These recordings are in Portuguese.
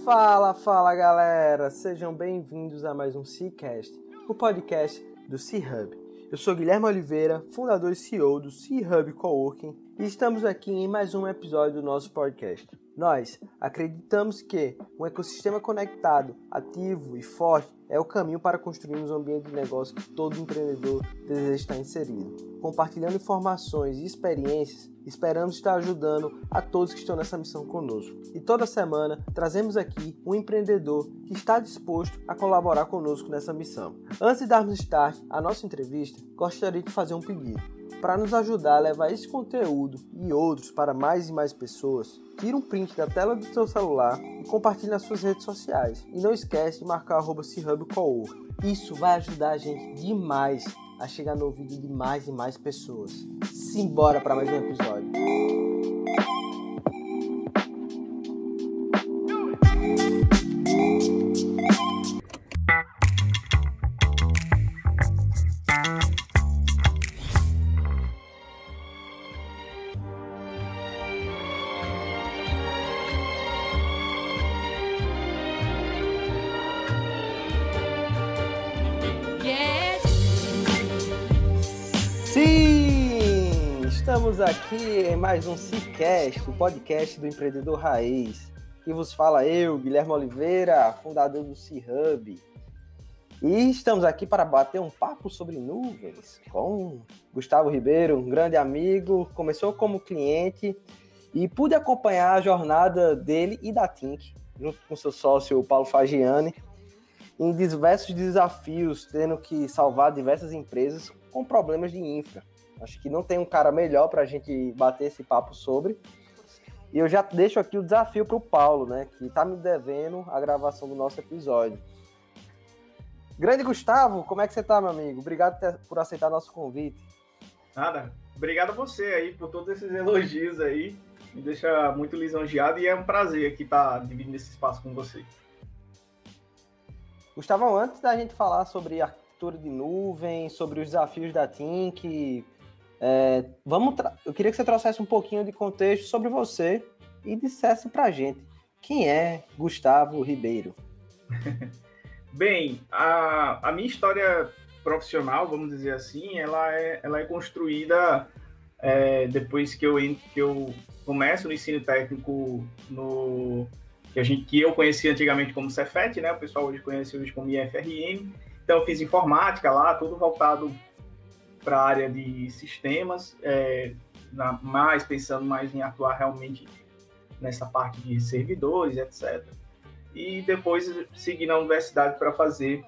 Fala galera, sejam bem-vindos a mais um C-Cast, o podcast do C-Hub. Eu sou Guilherme Oliveira, fundador e CEO do C-Hub Coworking, e estamos aqui em mais um episódio do nosso podcast. Nós acreditamos que um ecossistema conectado, ativo e forte é o caminho para construirmos um ambiente de negócio que todo empreendedor deseja estar inserido. Compartilhando informações e experiências, esperamos estar ajudando a todos que estão nessa missão conosco. E toda semana trazemos aqui um empreendedor que está disposto a colaborar conosco nessa missão. Antes de darmos start à nossa entrevista, gostaria de fazer um pedido. Para nos ajudar a levar esse conteúdo e outros para mais e mais pessoas, tira um print da tela do seu celular e compartilhe nas suas redes sociais. E não esquece de marcar @CHubCoworking. Isso vai ajudar a gente demais a chegar no ouvido de mais e mais pessoas. Simbora para mais um episódio. Sim! Estamos aqui em mais um C-Cast, o podcast do Empreendedor Raiz. Que vos fala eu, Guilherme Oliveira, fundador do C-Hub. E estamos aqui para bater um papo sobre nuvens com Gustavo Ribeiro, um grande amigo, começou como cliente e pude acompanhar a jornada dele e da Tink, junto com seu sócio Paulo Fagiani, em diversos desafios, tendo que salvar diversas empresas com problemas de infra. Acho que não tem um cara melhor para a gente bater esse papo sobre. E eu já deixo aqui o desafio para o Paulo, né, que está me devendo a gravação do nosso episódio. Grande Gustavo, como é que você está, meu amigo? Obrigado por aceitar nosso convite. Nada. Obrigado a você aí por todos esses elogios aí. Me deixa muito lisonjeado e é um prazer aqui estar dividindo esse espaço com você. Gustavo, antes da gente falar sobre arquitetura de nuvem, sobre os desafios da Tink, eu queria que você trouxesse um pouquinho de contexto sobre você e dissesse pra gente quem é Gustavo Ribeiro. Bem, a minha história profissional, vamos dizer assim, ela é construída depois que eu começo no ensino técnico que eu conhecia antigamente como Cefet, né? O pessoal hoje conhece como IFRN. Então, eu fiz informática lá, tudo voltado para a área de sistemas, pensando mais em atuar realmente nessa parte de servidores, etc. E depois segui na universidade para fazer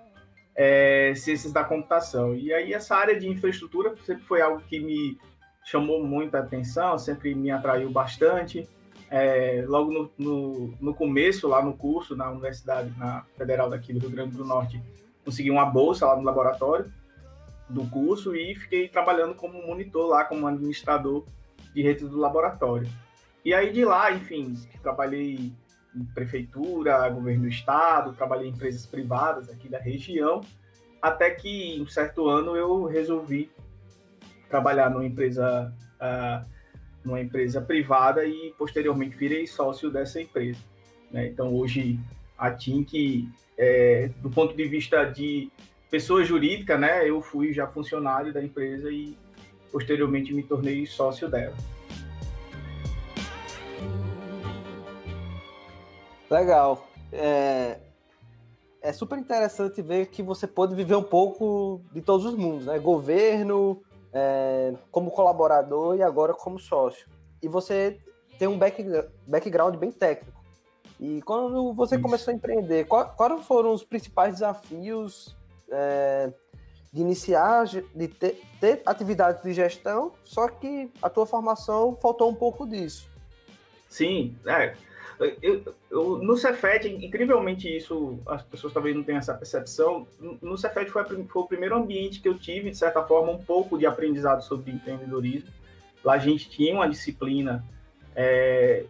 ciências da computação. E aí, essa área de infraestrutura sempre foi algo que me chamou muita atenção, sempre me atraiu bastante. Logo no começo, lá no curso, na universidade, na Federal daqui do Rio Grande do Norte, consegui uma bolsa lá no laboratório do curso e fiquei trabalhando como monitor lá, como administrador de redes do laboratório. E aí de lá, enfim, trabalhei em prefeitura, governo do estado, trabalhei em empresas privadas aqui da região, até que em um certo ano eu resolvi trabalhar numa empresa privada e posteriormente virei sócio dessa empresa, né? Então hoje a Tink, do ponto de vista de pessoa jurídica, né, eu fui já funcionário da empresa e posteriormente me tornei sócio dela. Legal. É super interessante ver que você pôde viver um pouco de todos os mundos, né? Governo, como colaborador e agora como sócio. E você tem um background bem técnico. E quando você começou a empreender, quais foram os principais desafios de iniciar, de ter atividade de gestão, só que a tua formação faltou um pouco disso? Sim, no Cefet, incrivelmente isso, as pessoas talvez não tenham essa percepção, no Cefet foi o primeiro ambiente que eu tive, de certa forma, um pouco de aprendizado sobre empreendedorismo. Lá a gente tinha uma disciplina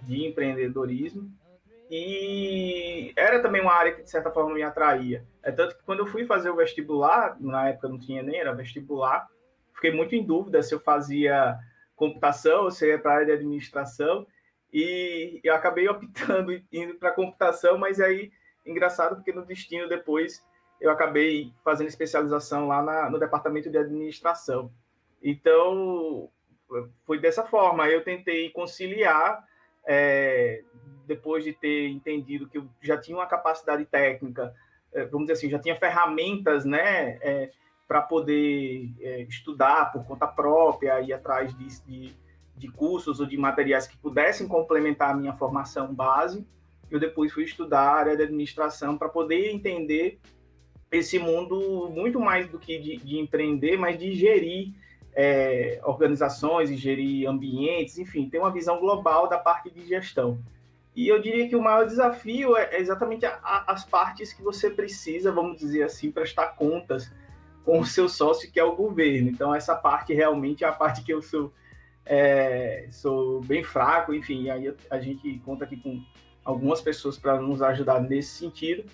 de empreendedorismo e era também uma área que, de certa forma, me atraía. Tanto que quando eu fui fazer o vestibular, na época não tinha nem, era vestibular, fiquei muito em dúvida se eu fazia computação ou se ia para a área de administração. e eu acabei optando indo para computação, mas aí, engraçado, porque no destino depois eu acabei fazendo especialização lá no departamento de administração. Então, foi dessa forma. Eu tentei conciliar, depois de ter entendido que eu já tinha uma capacidade técnica, vamos dizer assim, já tinha ferramentas, né, para poder estudar por conta própria, ir atrás de cursos ou de materiais que pudessem complementar a minha formação base. Eu depois fui estudar a área de administração para poder entender esse mundo muito mais do que de empreender, mas de gerir organizações e gerir ambientes, enfim, ter uma visão global da parte de gestão. E eu diria que o maior desafio é exatamente as partes que você precisa, vamos dizer assim, prestar contas com o seu sócio, que é o governo. Então, essa parte realmente é a parte que eu sou bem fraco, enfim, aí a gente conta aqui com algumas pessoas para nos ajudar nesse sentido.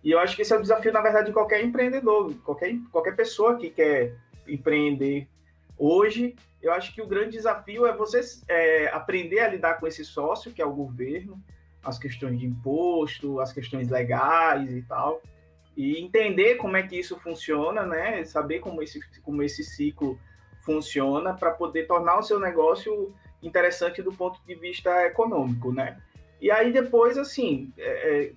E eu acho que esse é o desafio, na verdade, de qualquer empreendedor, qualquer pessoa que quer empreender hoje. Eu acho que o grande desafio é você aprender a lidar com esse sócio, que é o governo, as questões de imposto, as questões legais e tal, e entender como é que isso funciona, né? Saber como esse ciclo funciona para poder tornar o seu negócio interessante do ponto de vista econômico, né? E aí depois, assim,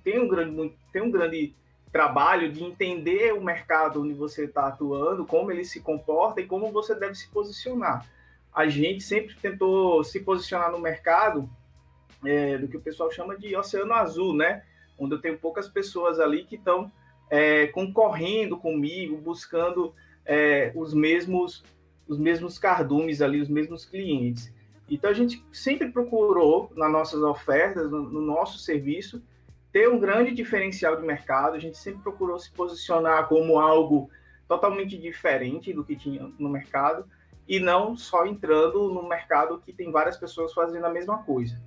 tem um grande trabalho de entender o mercado onde você está atuando, como ele se comporta e como você deve se posicionar. A gente sempre tentou se posicionar no mercado do que o pessoal chama de oceano azul, né? Onde eu tenho poucas pessoas ali que estão concorrendo comigo, buscando os mesmos cardumes ali, os mesmos clientes. Então, a gente sempre procurou, nas nossas ofertas, no nosso serviço, ter um grande diferencial de mercado. A gente sempre procurou se posicionar como algo totalmente diferente do que tinha no mercado e não só entrando no mercado que tem várias pessoas fazendo a mesma coisa.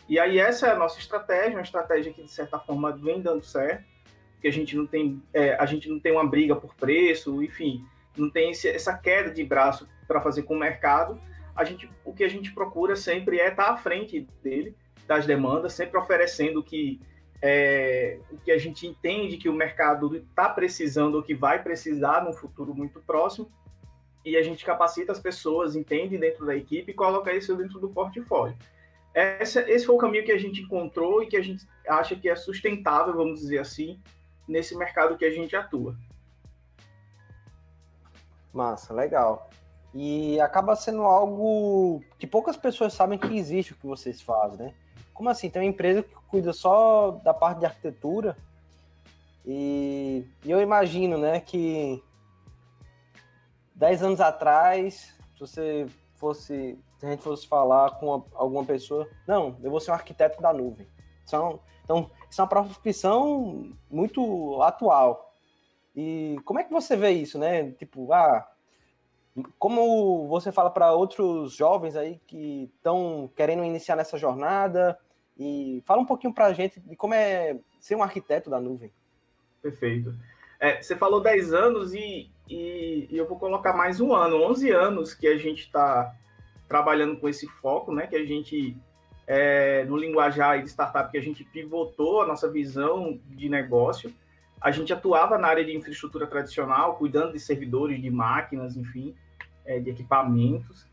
E aí essa é a nossa estratégia, uma estratégia que, de certa forma, vem dando certo, porque a gente não tem uma briga por preço, enfim, não tem essa queda de braço para fazer com o mercado. O que a gente procura sempre é estar à frente dele, das demandas, sempre oferecendo o que a gente entende que o mercado está precisando ou que vai precisar num futuro muito próximo, e a gente capacita as pessoas, entende dentro da equipe e coloca isso dentro do portfólio. Esse foi o caminho que a gente encontrou e que a gente acha que é sustentável, vamos dizer assim, nesse mercado que a gente atua. Massa, legal. E acaba sendo algo que poucas pessoas sabem que existe o que vocês fazem, né? Como assim? Tem uma empresa que cuida só da parte de arquitetura e eu imagino, né, que 10 anos atrás, se a gente fosse falar com alguma pessoa, não, eu vou ser um arquiteto da nuvem. Então, isso é uma profissão muito atual. E como é que você vê isso, né? Tipo, como você fala para outros jovens aí que estão querendo iniciar nessa jornada, e fala um pouquinho para a gente de como é ser um arquiteto da nuvem. Perfeito. Você falou 10 anos e eu vou colocar mais um ano, 11 anos que a gente está trabalhando com esse foco, né? Que a gente, no linguajar de startup, que a gente pivotou a nossa visão de negócio. A gente atuava na área de infraestrutura tradicional, cuidando de servidores, de máquinas, enfim, de equipamentos.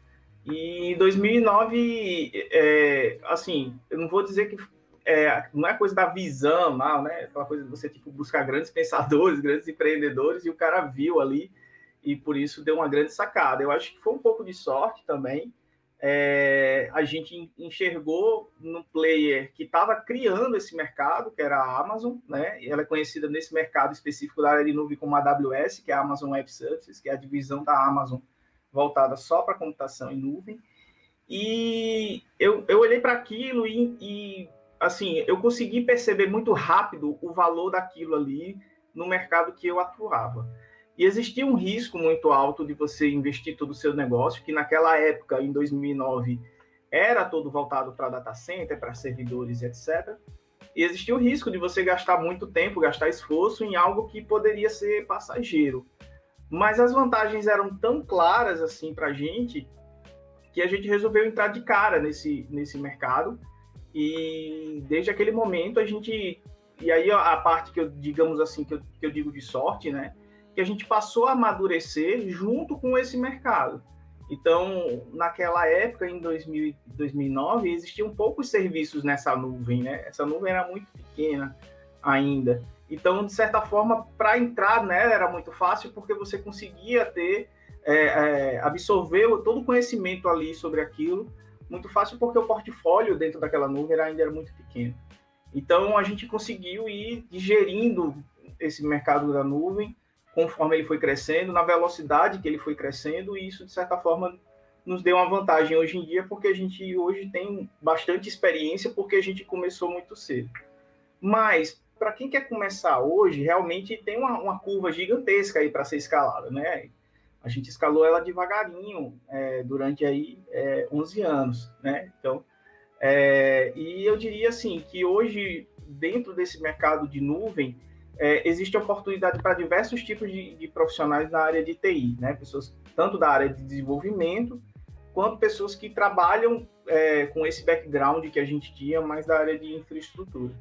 E em 2009, assim, eu não vou dizer que não é coisa da visão, não, né? Aquela coisa de você buscar grandes pensadores, grandes empreendedores, e o cara viu ali, e por isso deu uma grande sacada. Eu acho que foi um pouco de sorte também. A gente enxergou no player que estava criando esse mercado, que era a Amazon, né? E ela é conhecida nesse mercado específico da área de nuvem como AWS, que é a Amazon Web Services, que é a divisão da Amazon voltada só para computação em nuvem. E eu olhei para aquilo e, assim, eu consegui perceber muito rápido o valor daquilo ali no mercado que eu atuava. E existia um risco muito alto de você investir todo o seu negócio, que naquela época, em 2009, era todo voltado para data center, para servidores, etc. E existia o risco de você gastar muito tempo, gastar esforço em algo que poderia ser passageiro. Mas as vantagens eram tão claras assim para a gente, que a gente resolveu entrar de cara nesse mercado E desde aquele momento a gente... E aí a parte que eu, digamos assim, que eu digo de sorte, né? Que a gente passou a amadurecer junto com esse mercado. Então, naquela época, em 2009, existiam poucos serviços nessa nuvem, né? Essa nuvem era muito pequena ainda. Então, de certa forma, para entrar nela era muito fácil, porque você conseguia ter, absorver todo o conhecimento ali sobre aquilo, muito fácil, porque o portfólio dentro daquela nuvem ainda era muito pequeno. Então, a gente conseguiu ir digerindo esse mercado da nuvem, conforme ele foi crescendo, na velocidade que ele foi crescendo, e isso, de certa forma, nos deu uma vantagem hoje em dia, porque a gente hoje tem bastante experiência, porque a gente começou muito cedo. Mas, para quem quer começar hoje, realmente tem uma curva gigantesca aí para ser escalada, né? A gente escalou ela devagarinho durante aí 11 anos, né? Então, e eu diria assim, que hoje, dentro desse mercado de nuvem, existe oportunidade para diversos tipos de profissionais na área de TI, né? Pessoas tanto da área de desenvolvimento, quanto pessoas que trabalham com esse background que a gente tinha, mais da área de infraestrutura.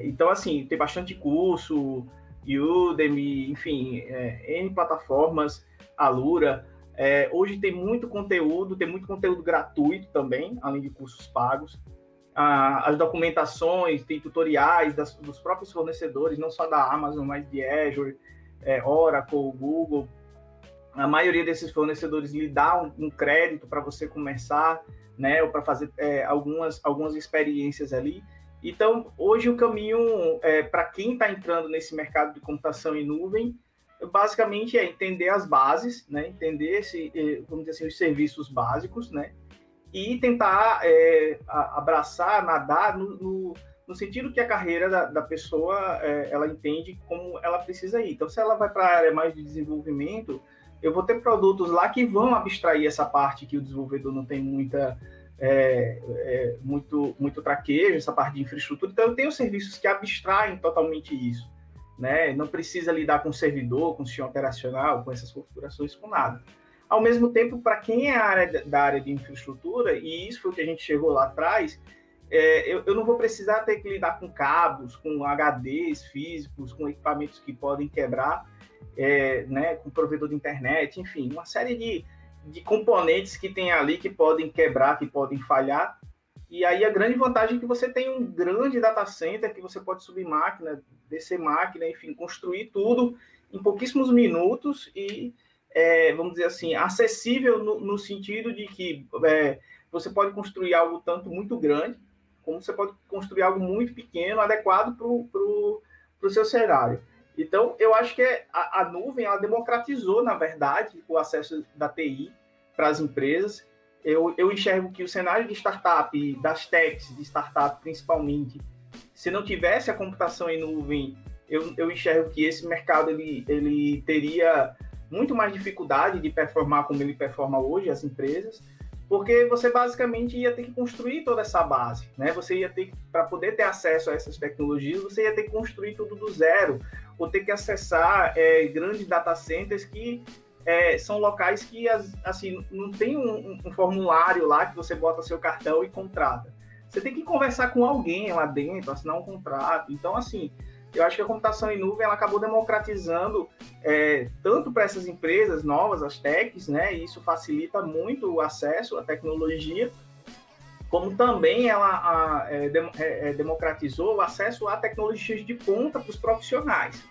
Então, assim, tem bastante curso, Udemy, enfim, N plataformas, Alura. Hoje tem muito conteúdo gratuito também, além de cursos pagos. As documentações, tem tutoriais dos próprios fornecedores, não só da Amazon, mas de Azure, Oracle, Google. A maioria desses fornecedores lhe dá um crédito para você começar, né, ou para fazer algumas experiências ali. Então, hoje o caminho, para quem está entrando nesse mercado de computação em nuvem, basicamente é entender as bases, né, entender vamos dizer assim, os serviços básicos, né, e tentar abraçar, nadar no sentido que a carreira da pessoa ela entende como ela precisa ir. Então, se ela vai para a área mais de desenvolvimento, eu vou ter produtos lá que vão abstrair essa parte que o desenvolvedor não tem muito traquejo, essa parte de infraestrutura. Então, eu tenho serviços que abstraem totalmente isso, né? Não precisa lidar com servidor, com sistema operacional, com essas configurações, com nada. Ao mesmo tempo, para quem é da área de infraestrutura, e isso foi o que a gente chegou lá atrás, eu não vou precisar ter que lidar com cabos, com HDs físicos, com equipamentos que podem quebrar, né, com provedor de internet, enfim, uma série de componentes que tem ali que podem quebrar, que podem falhar. E aí a grande vantagem é que você tem um grande data center que você pode subir máquina, descer máquina, enfim, construir tudo em pouquíssimos minutos e, vamos dizer assim, acessível no sentido de que você pode construir algo tanto muito grande, como você pode construir algo muito pequeno, adequado para o seu cenário. Então, eu acho que a nuvem, ela democratizou, na verdade, o acesso da TI para as empresas. Eu enxergo que o cenário de startup, das techs de startup principalmente, se não tivesse a computação em nuvem, eu enxergo que esse mercado ele teria muito mais dificuldade de performar como ele performa hoje, as empresas, porque você basicamente ia ter que construir toda essa base, né? Você ia ter, para poder ter acesso a essas tecnologias, você ia ter que construir tudo do zero, ou ter que acessar grandes data centers que são locais que, assim, não tem um formulário lá que você bota seu cartão e contrata. Você tem que conversar com alguém lá dentro, assinar um contrato. Então, assim, eu acho que a computação em nuvem ela acabou democratizando tanto para essas empresas novas, as techs, né? E isso facilita muito o acesso à tecnologia, como também ela democratizou o acesso a tecnologias de ponta para os profissionais.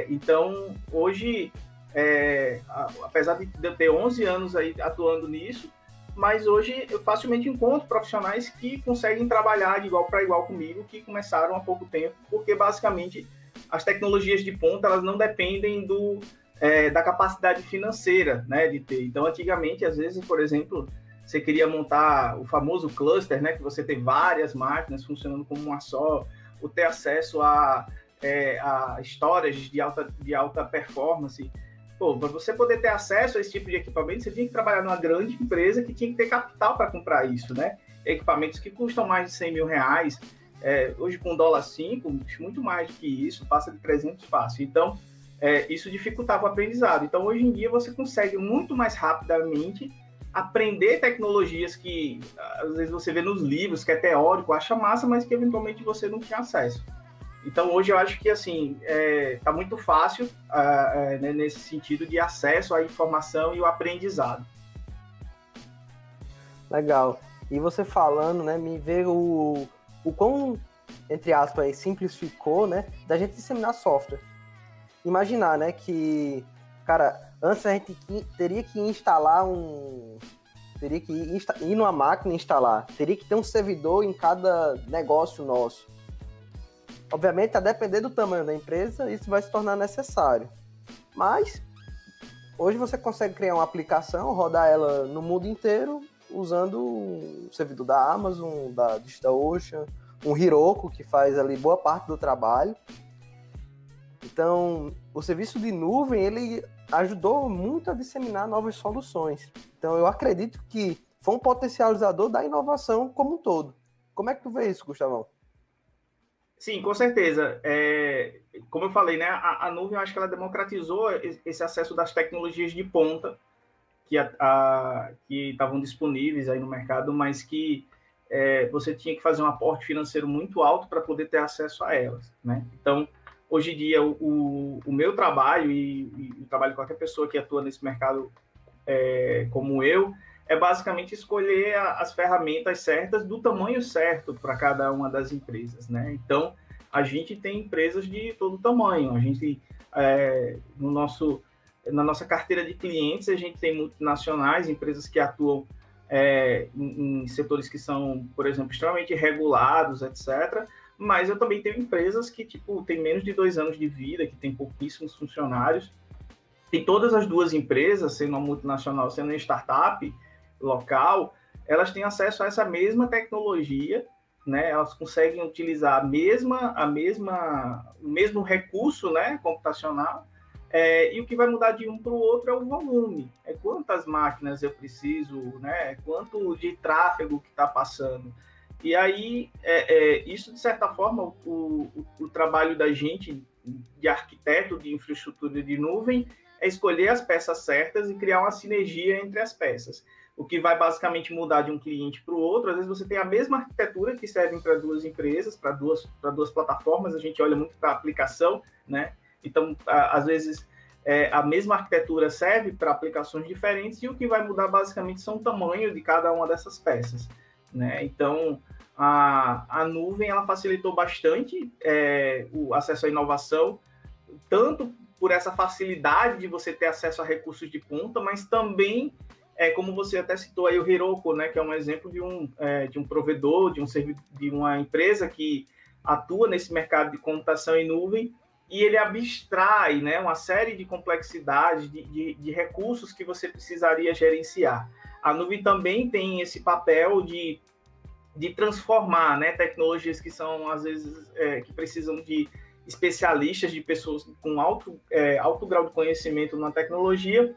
Então, hoje, apesar de eu ter 11 anos aí atuando nisso, mas hoje eu facilmente encontro profissionais que conseguem trabalhar de igual para igual comigo, que começaram há pouco tempo, porque basicamente as tecnologias de ponta elas não dependem da capacidade financeira, né, de ter. Então, antigamente, às vezes, por exemplo, você queria montar o famoso cluster, né, que você tem várias máquinas funcionando como uma só, ou ter acesso a storage de alta performance. Pô, para você poder ter acesso a esse tipo de equipamento, você tinha que trabalhar numa grande empresa que tinha que ter capital para comprar isso, né? Equipamentos que custam mais de 100 mil reais, hoje com $5, muito mais do que isso, passa de 300 fácil. Então, isso dificultava o aprendizado. Então, hoje em dia, você consegue muito mais rapidamente aprender tecnologias que às vezes você vê nos livros, que é teórico, acha massa, mas que eventualmente você não tinha acesso. Então, hoje eu acho que, assim, tá muito fácil né, nesse sentido de acesso à informação e o aprendizado. Legal. E você falando, né, me vê o quão, entre aspas, simples ficou, né, da gente disseminar software. Imaginar, né, que, cara, antes a gente teria que instalar teria que ir numa máquina e instalar. Teria que ter um servidor em cada negócio nosso. Obviamente, a depender do tamanho da empresa, isso vai se tornar necessário. Mas, hoje você consegue criar uma aplicação, rodar ela no mundo inteiro, usando o servidor da Amazon, da DigitalOcean, um Heroku, que faz ali boa parte do trabalho. Então, o serviço de nuvem, ele ajudou muito a disseminar novas soluções. Então, eu acredito que foi um potencializador da inovação como um todo. Como é que tu vê isso, Gustavão? Sim, com certeza. Como eu falei, né, a nuvem, eu acho que ela democratizou esse acesso das tecnologias de ponta que estavam disponíveis aí no mercado, mas que você tinha que fazer um aporte financeiro muito alto para poder ter acesso a elas, né? Então, hoje em dia, o meu trabalho e o trabalho de qualquer pessoa que atua nesse mercado como eu, é basicamente escolher as ferramentas certas do tamanho certo para cada uma das empresas, né? Então, a gente tem empresas de todo tamanho. A gente, na nossa carteira de clientes, a gente tem multinacionais, empresas que atuam em setores que são, por exemplo, extremamente regulados, etc. Mas eu também tenho empresas que, tipo, têm menos de 2 anos de vida, que têm pouquíssimos funcionários. E todas as duas empresas, sendo uma multinacional, sendo uma startup local, elas têm acesso a essa mesma tecnologia, né? Elas conseguem utilizar o mesmo recurso, né, computacional, e o que vai mudar de um para o outro é o volume, é quantas máquinas eu preciso, né? Quanto de tráfego que está passando. E aí, isso, de certa forma, o trabalho da gente, de arquiteto de infraestrutura de nuvem, é escolher as peças certas e criar uma sinergia entre as peças. O que vai basicamente mudar de um cliente para o outro. Às vezes você tem a mesma arquitetura que serve para duas empresas, para duas plataformas, a gente olha muito para a aplicação, né? Então, às vezes, a mesma arquitetura serve para aplicações diferentes, e o que vai mudar basicamente são o tamanho de cada uma dessas peças, né? Então, a nuvem, ela facilitou bastante o acesso à inovação, tanto por essa facilidade de você ter acesso a recursos de ponta, mas também, como você até citou aí, o Heroku, né, que é um exemplo de um provedor, de uma empresa que atua nesse mercado de computação em nuvem, e ele abstrai, né, uma série de complexidades, de recursos que você precisaria gerenciar. A nuvem também tem esse papel de transformar, né, tecnologias que são, às vezes, que precisam de especialistas, de pessoas com alto grau de conhecimento na tecnologia,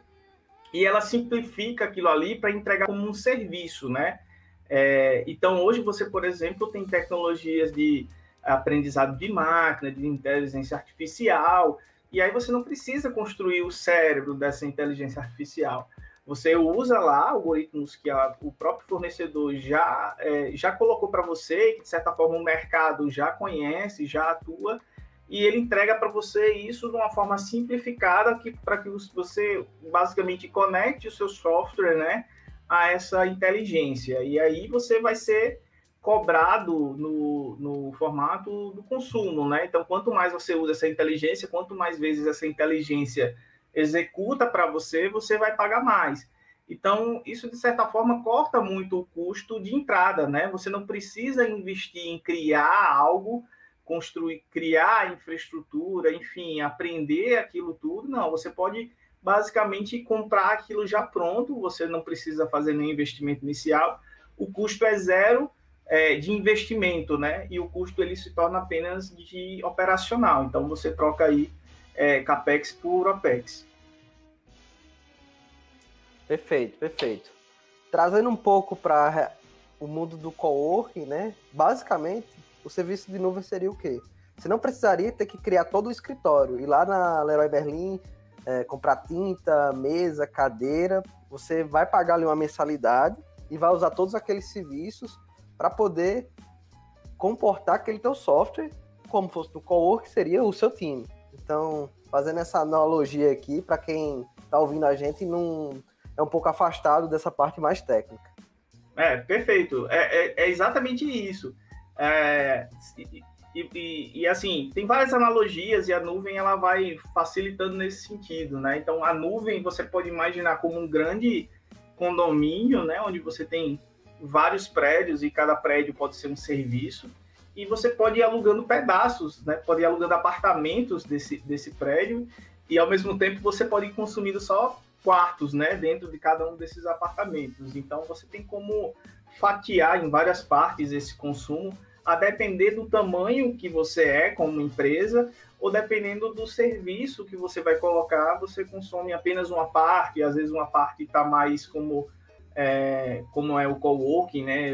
e ela simplifica aquilo ali para entregar como um serviço, né? Então, hoje você, por exemplo, tem tecnologias de aprendizado de máquina, de inteligência artificial, e aí você não precisa construir o cérebro dessa inteligência artificial. Você usa lá algoritmos que o próprio fornecedor já colocou para você, que de certa forma o mercado já conhece, já atua, e ele entrega para você isso de uma forma simplificada para que você basicamente conecte o seu software, né, a essa inteligência. E aí você vai ser cobrado no formato do consumo, né? Então, quanto mais você usa essa inteligência, quanto mais vezes essa inteligência executa para você, você vai pagar mais. Então, isso, de certa forma, corta muito o custo de entrada, né? Você não precisa investir em criar algo, criar infraestrutura, enfim, aprender aquilo tudo. Não, você pode basicamente comprar aquilo já pronto, você não precisa fazer nenhum investimento inicial, o custo é zero de investimento, né? E o custo ele se torna apenas de operacional. Então, você troca aí CAPEX por OPEX. Perfeito, perfeito. Trazendo um pouco para o mundo do coworking, né? Basicamente, o serviço de nuvem seria o quê? Você não precisaria ter que criar todo o escritório, ir lá na Leroy Merlin, comprar tinta, mesa, cadeira, você vai pagar ali uma mensalidade e vai usar todos aqueles serviços para poder comportar aquele teu software como fosse no cowork, seria o seu time. Então, fazendo essa analogia aqui, para quem está ouvindo a gente, não é um pouco afastado dessa parte mais técnica. Perfeito. É exatamente isso. E assim, tem várias analogias e a nuvem ela vai facilitando nesse sentido, né? Então, a nuvem você pode imaginar como um grande condomínio, né? Onde você tem vários prédios e cada prédio pode ser um serviço. E você pode ir alugando pedaços, né? Pode ir alugando apartamentos desse prédio e, ao mesmo tempo, você pode ir consumindo só quartos, né? Dentro de cada um desses apartamentos. Então, você tem como fatiar em várias partes esse consumo, a depender do tamanho que você é como empresa ou dependendo do serviço que você vai colocar, você consome apenas uma parte, às vezes uma parte está mais como é o coworking, né?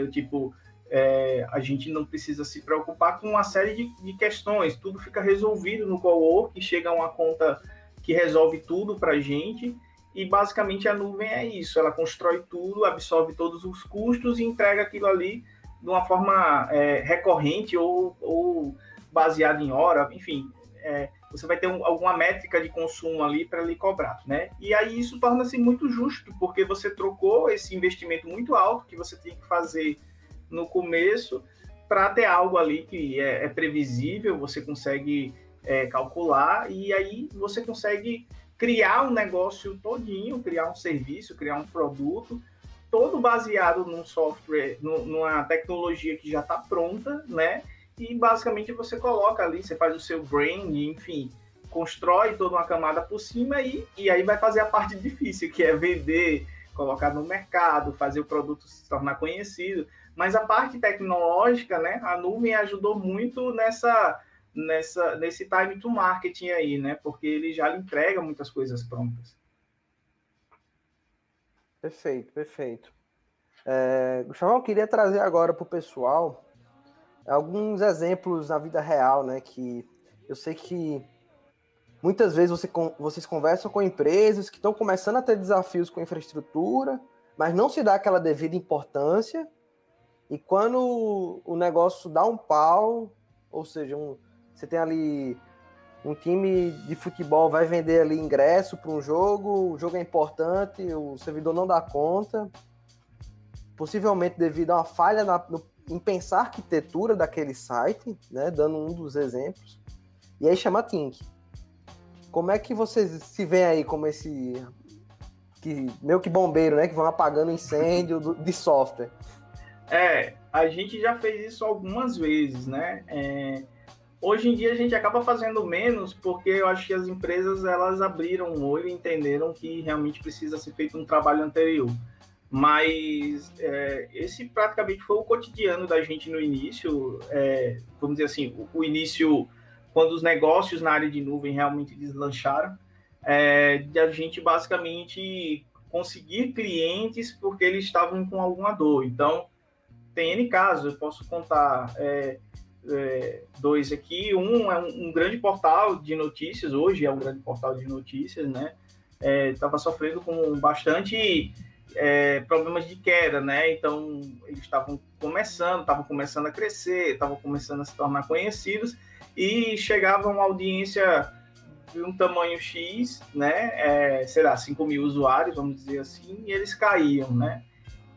A gente não precisa se preocupar com uma série de questões, tudo fica resolvido no coworking, chega uma conta que resolve tudo para a gente, e basicamente a nuvem é isso, ela constrói tudo, absorve todos os custos e entrega aquilo ali de uma forma recorrente ou baseada em hora, enfim, você vai ter alguma métrica de consumo ali para lhe cobrar, né? E aí isso torna-se muito justo, porque você trocou esse investimento muito alto que você tem que fazer no começo para ter algo ali que é previsível, você consegue calcular, e aí você consegue criar um negócio todinho, criar um serviço, criar um produto, todo baseado num software, numa tecnologia que já está pronta, né? E basicamente você coloca ali, você faz o seu brand, enfim, constrói toda uma camada por cima e aí vai fazer a parte difícil, que é vender, colocar no mercado, fazer o produto se tornar conhecido. Mas a parte tecnológica, né? A nuvem ajudou muito nesse time to marketing aí, né? Porque ele já lhe entrega muitas coisas prontas. Perfeito, perfeito. Gustavo, eu queria trazer agora para o pessoal alguns exemplos na vida real, né? Que eu sei que muitas vezes vocês conversam com empresas que estão começando a ter desafios com infraestrutura, mas não se dá aquela devida importância. E quando o negócio dá um pau, ou seja, você tem ali um time de futebol vai vender ali ingresso para um jogo, o jogo é importante, o servidor não dá conta, possivelmente devido a uma falha em pensar a arquitetura daquele site, né, dando um dos exemplos, e aí chama Tink. Como é que vocês se veem aí como esse meio que bombeiro, né, que vão apagando incêndio de software? A gente já fez isso algumas vezes, né? Hoje em dia a gente acaba fazendo menos porque eu acho que as empresas elas abriram o olho e entenderam que realmente precisa ser feito um trabalho anterior. Mas esse praticamente foi o cotidiano da gente no início, vamos dizer assim, o início quando os negócios na área de nuvem realmente deslancharam, de a gente basicamente conseguir clientes porque eles estavam com alguma dor. Então, tem N casos, eu posso contar dois aqui. Um é um grande portal de notícias, hoje é um grande portal de notícias, né? Estava sofrendo com bastante problemas de queda, né? Então, eles estavam começando a crescer, estavam começando a se tornar conhecidos e chegava uma audiência de um tamanho X, né? 5 mil usuários, vamos dizer assim, e eles caíam, né?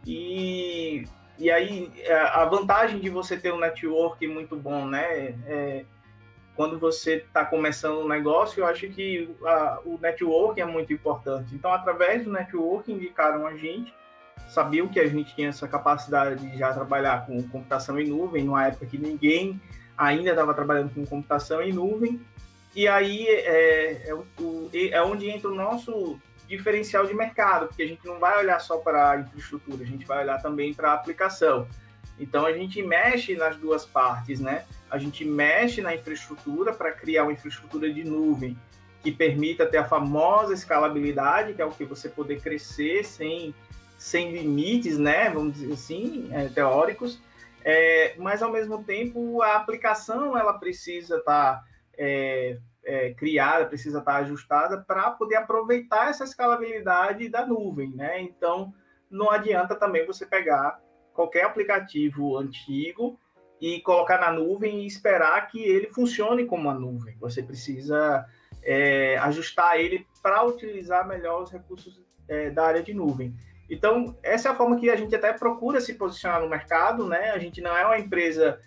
E aí, a vantagem de você ter um network muito bom, né? Quando você está começando um negócio, eu acho que o network é muito importante. Então, através do network, indicaram a gente, sabiam que a gente tinha essa capacidade de já trabalhar com computação em nuvem, numa época que ninguém ainda estava trabalhando com computação em nuvem. E aí é onde entra o nosso diferencial de mercado, porque a gente não vai olhar só para a infraestrutura, a gente vai olhar também para a aplicação. Então, a gente mexe nas duas partes, né? A gente mexe na infraestrutura para criar uma infraestrutura de nuvem que permita ter a famosa escalabilidade, que é o que você poder crescer sem limites, né? Vamos dizer assim, teóricos. Mas, ao mesmo tempo, a aplicação ela precisa estar criada, precisa estar ajustada para poder aproveitar essa escalabilidade da nuvem, né? Então, não adianta também você pegar qualquer aplicativo antigo e colocar na nuvem e esperar que ele funcione como uma nuvem. Você precisa ajustar ele para utilizar melhor os recursos da área de nuvem. Então, essa é a forma que a gente até procura se posicionar no mercado, né? A gente não é uma empresa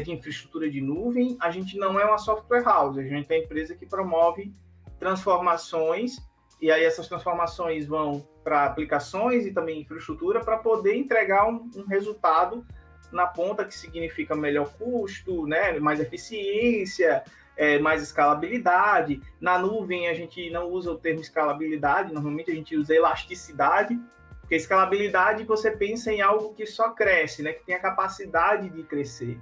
de infraestrutura de nuvem, a gente não é uma software house, a gente é uma empresa que promove transformações, e aí essas transformações vão para aplicações e também infraestrutura para poder entregar um resultado na ponta, que significa melhor custo, né? Mais eficiência, mais escalabilidade. Na nuvem a gente não usa o termo escalabilidade, normalmente a gente usa elasticidade, porque escalabilidade você pensa em algo que só cresce, né? Que tem a capacidade de crescer.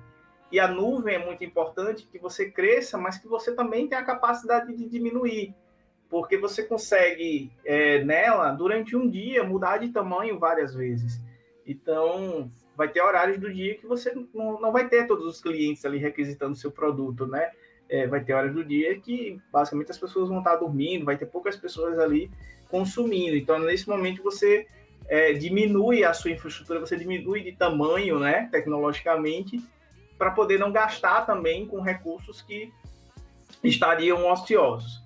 E a nuvem é muito importante que você cresça, mas que você também tenha a capacidade de diminuir, porque você consegue, nela, durante um dia, mudar de tamanho várias vezes. Então, vai ter horários do dia que você não vai ter todos os clientes ali requisitando o seu produto, né? Vai ter horas do dia que, basicamente, as pessoas vão estar dormindo, vai ter poucas pessoas ali consumindo. Então, nesse momento, você diminui a sua infraestrutura, você diminui de tamanho, né, tecnologicamente, para poder não gastar também com recursos que estariam ociosos.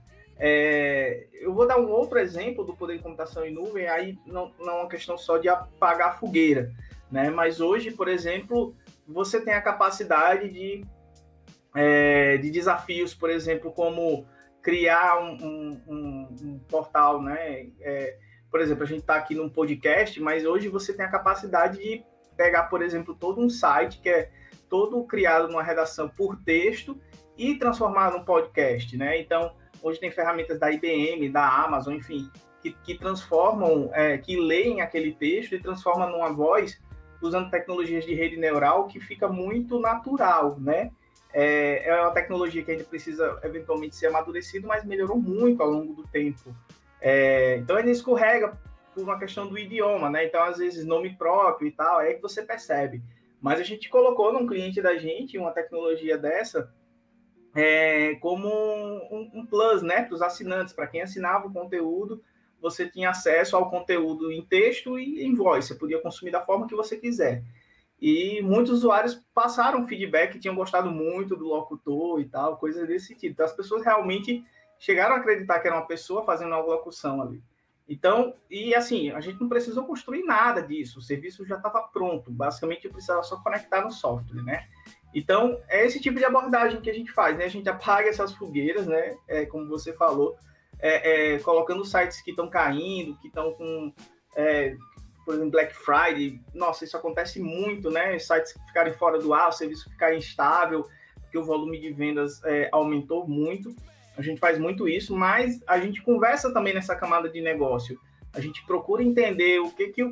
Eu vou dar um outro exemplo do poder de computação em nuvem, aí não é uma questão só de apagar a fogueira, né? Mas hoje, por exemplo, você tem a capacidade de desafios, por exemplo, como criar um portal, né? Por exemplo, a gente está aqui num podcast, mas hoje você tem a capacidade de pegar, por exemplo, todo um site que é todo criado numa redação por texto e transformar num podcast, né? Então, hoje tem ferramentas da IBM, da Amazon, enfim, que transformam, que leem aquele texto e transformam numa voz usando tecnologias de rede neural que fica muito natural, né? É uma tecnologia que ainda precisa eventualmente ser amadurecido, mas melhorou muito ao longo do tempo. Então, ele escorrega por uma questão do idioma, né? Então, às vezes, nome próprio e tal, é que você percebe. Mas a gente colocou num cliente da gente uma tecnologia dessa como um plus, né, para os assinantes. Para quem assinava o conteúdo, você tinha acesso ao conteúdo em texto e em voz. Você podia consumir da forma que você quiser. E muitos usuários passaram feedback que tinham gostado muito do locutor e tal, coisas desse tipo. Então, as pessoas realmente chegaram a acreditar que era uma pessoa fazendo uma locução ali. Então, e assim, a gente não precisou construir nada disso, o serviço já estava pronto, basicamente eu precisava só conectar no software, né? Então, é esse tipo de abordagem que a gente faz, né? A gente apaga essas fogueiras, né? Como você falou, colocando sites que estão caindo, que estão com, por exemplo, Black Friday. Nossa, isso acontece muito, né? Sites ficarem fora do ar, o serviço ficar instável, porque o volume de vendas aumentou muito. A gente faz muito isso, mas a gente conversa também nessa camada de negócio. A gente procura entender o que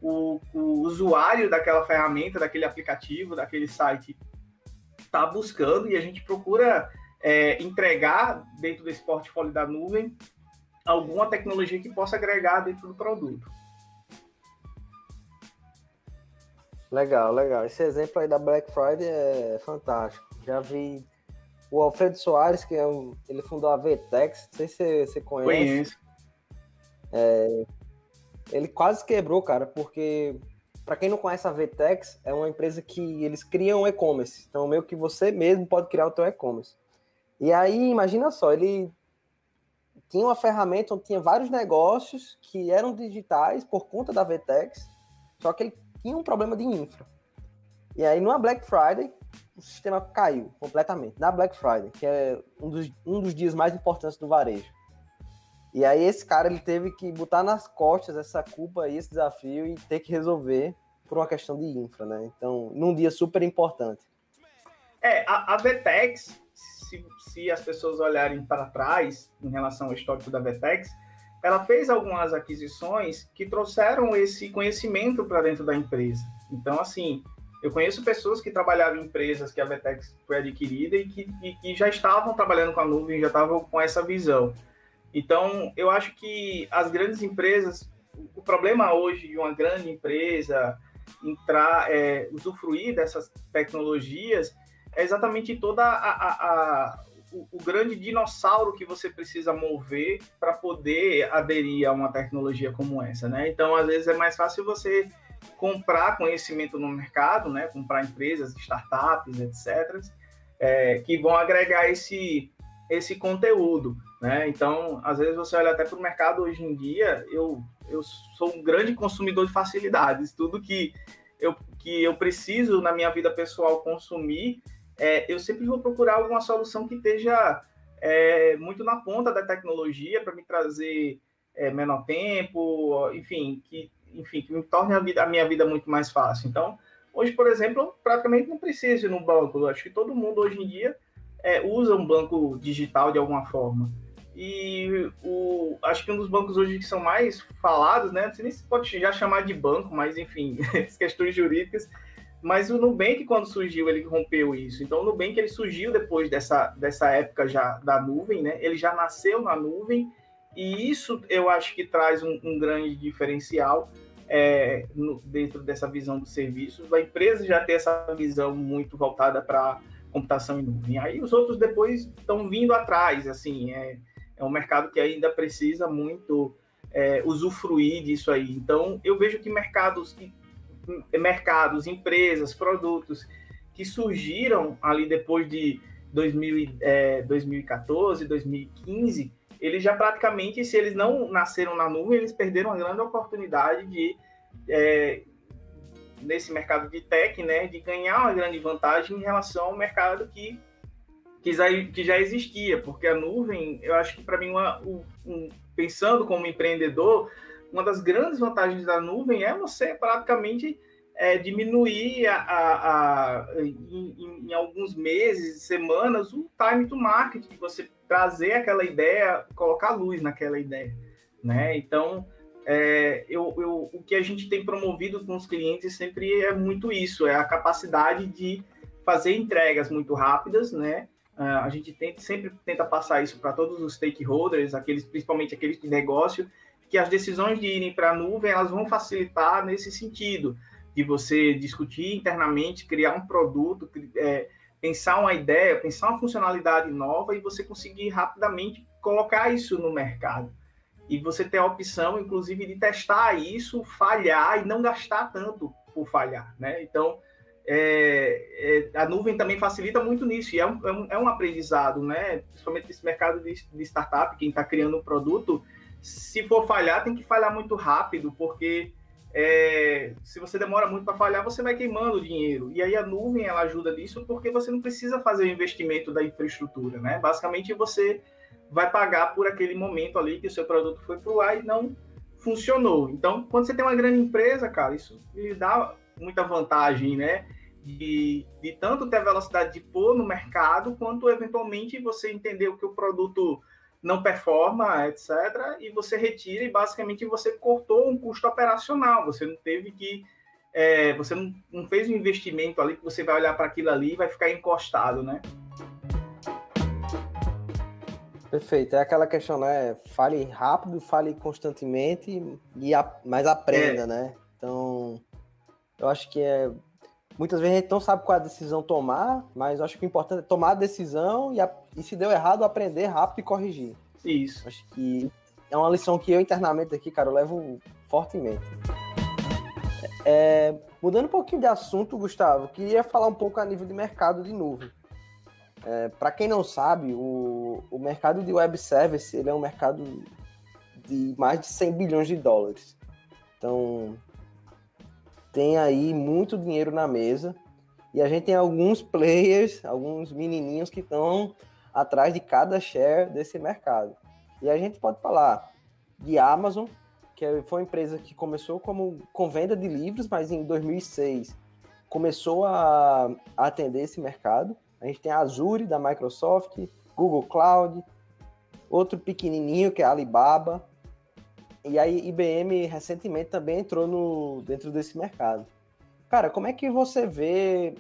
o usuário daquela ferramenta, daquele aplicativo, daquele site está buscando, e a gente procura entregar dentro desse portfólio da nuvem alguma tecnologia que possa agregar dentro do produto. Legal, legal. Esse exemplo aí da Black Friday é fantástico. Já vi o Alfredo Soares, que ele fundou a VTEX, não sei se você conhece. Conheço. Ele quase quebrou, cara, porque, para quem não conhece a VTEX, é uma empresa que eles criam e-commerce. Então, meio que você mesmo pode criar o teu e-commerce. E aí, imagina só, ele tinha uma ferramenta onde tinha vários negócios que eram digitais por conta da VTEX, só que ele tinha um problema de infra. E aí, numa Black Friday, o sistema caiu completamente. Na Black Friday, que é um dos dias mais importantes do varejo. E aí, esse cara, ele teve que botar nas costas essa culpa aí, esse desafio, e ter que resolver por uma questão de infra, né? Então, num dia super importante. A VTEX, se as pessoas olharem para trás, em relação ao histórico da VTEX, ela fez algumas aquisições que trouxeram esse conhecimento para dentro da empresa. Então, assim, eu conheço pessoas que trabalhavam em empresas que a VTEX foi adquirida e que já estavam trabalhando com a nuvem, já estavam com essa visão. Então, eu acho que as grandes empresas, o problema hoje de uma grande empresa usufruir dessas tecnologias é exatamente todo o grande dinossauro que você precisa mover para poder aderir a uma tecnologia como essa, né? Então, às vezes, é mais fácil você comprar conhecimento no mercado, né? Comprar empresas, startups, etc., que vão agregar esse conteúdo, né? Então, às vezes, você olha até para o mercado hoje em dia, eu sou um grande consumidor de facilidades. Tudo que eu preciso na minha vida pessoal consumir, eu sempre vou procurar alguma solução que esteja muito na ponta da tecnologia para me trazer menor tempo, enfim, que me torne a minha vida muito mais fácil. Então, hoje, por exemplo, eu praticamente não preciso ir no banco. Eu acho que todo mundo hoje em dia usa um banco digital de alguma forma. E acho que um dos bancos hoje que são mais falados, né? Não sei nem se pode já chamar de banco, mas enfim, as questões jurídicas. Mas o Nubank, quando surgiu, ele rompeu isso. Então, o Nubank ele surgiu depois dessa época já da nuvem, né? Ele já nasceu na nuvem, e isso eu acho que traz um grande diferencial dentro dessa visão dos serviços. A empresa já tem essa visão muito voltada para computação em nuvem. Aí os outros depois estão vindo atrás, assim, é um mercado que ainda precisa muito usufruir disso aí. Então, eu vejo que mercados, empresas, produtos que surgiram ali depois de 2014, 2015, eles já praticamente, se eles não nasceram na nuvem, eles perderam uma grande oportunidade de, nesse mercado de tech, né, de ganhar uma grande vantagem em relação ao mercado que já existia, porque a nuvem, eu acho que para mim, pensando como empreendedor, uma das grandes vantagens da nuvem é você praticamente diminuir em alguns meses, semanas, o time to market, de você trazer aquela ideia, colocar luz naquela ideia, né? Então, o que a gente tem promovido com os clientes sempre é muito isso, é a capacidade de fazer entregas muito rápidas, né? A gente sempre tenta passar isso para todos os stakeholders, principalmente aqueles de negócio, que as decisões de irem para a nuvem, elas vão facilitar nesse sentido, de você discutir internamente, criar um produto, pensar uma ideia, pensar uma funcionalidade nova e você conseguir rapidamente colocar isso no mercado. E você ter a opção, inclusive, de testar isso, falhar e não gastar tanto por falhar, né? Então, a nuvem também facilita muito nisso, e é um aprendizado, né? Principalmente nesse mercado de startup, quem está criando um produto, se for falhar, tem que falhar muito rápido, porque se você demora muito para falhar, você vai queimando o dinheiro. E aí a nuvem, ela ajuda nisso, porque você não precisa fazer o investimento da infraestrutura, né? Basicamente, você vai pagar por aquele momento ali que o seu produto foi pro ar e não funcionou. Então, quando você tem uma grande empresa, cara, isso lhe dá muita vantagem, né? De tanto ter a velocidade de pôr no mercado, quanto eventualmente você entender o que o produto não performa, etc., e você retira e basicamente você cortou um custo operacional. Você não teve que... você não fez um investimento ali que você vai olhar para aquilo ali e vai ficar encostado, né? Perfeito. É aquela questão, né? Fale rápido, fale constantemente, mas aprenda, né? Então, eu acho que muitas vezes a gente não sabe qual é a decisão tomar, mas eu acho que o importante é tomar a decisão e se deu errado, aprender rápido e corrigir. Isso. Acho que é uma lição que eu internamente aqui, cara, eu levo fortemente. Mudando um pouquinho de assunto, Gustavo, queria falar um pouco a nível de mercado de nuvem. Para quem não sabe, o mercado de web service, ele é um mercado de mais de 100 bilhões de dólares. Então, tem aí muito dinheiro na mesa e a gente tem alguns players, alguns menininhos que estão atrás de cada share desse mercado. E a gente pode falar de Amazon, que foi uma empresa que começou com venda de livros, mas em 2006 começou a atender esse mercado. A gente tem a Azure, da Microsoft, Google Cloud, outro pequenininho, que é a Alibaba. E aí, IBM recentemente também entrou dentro desse mercado. Cara, como é que você vê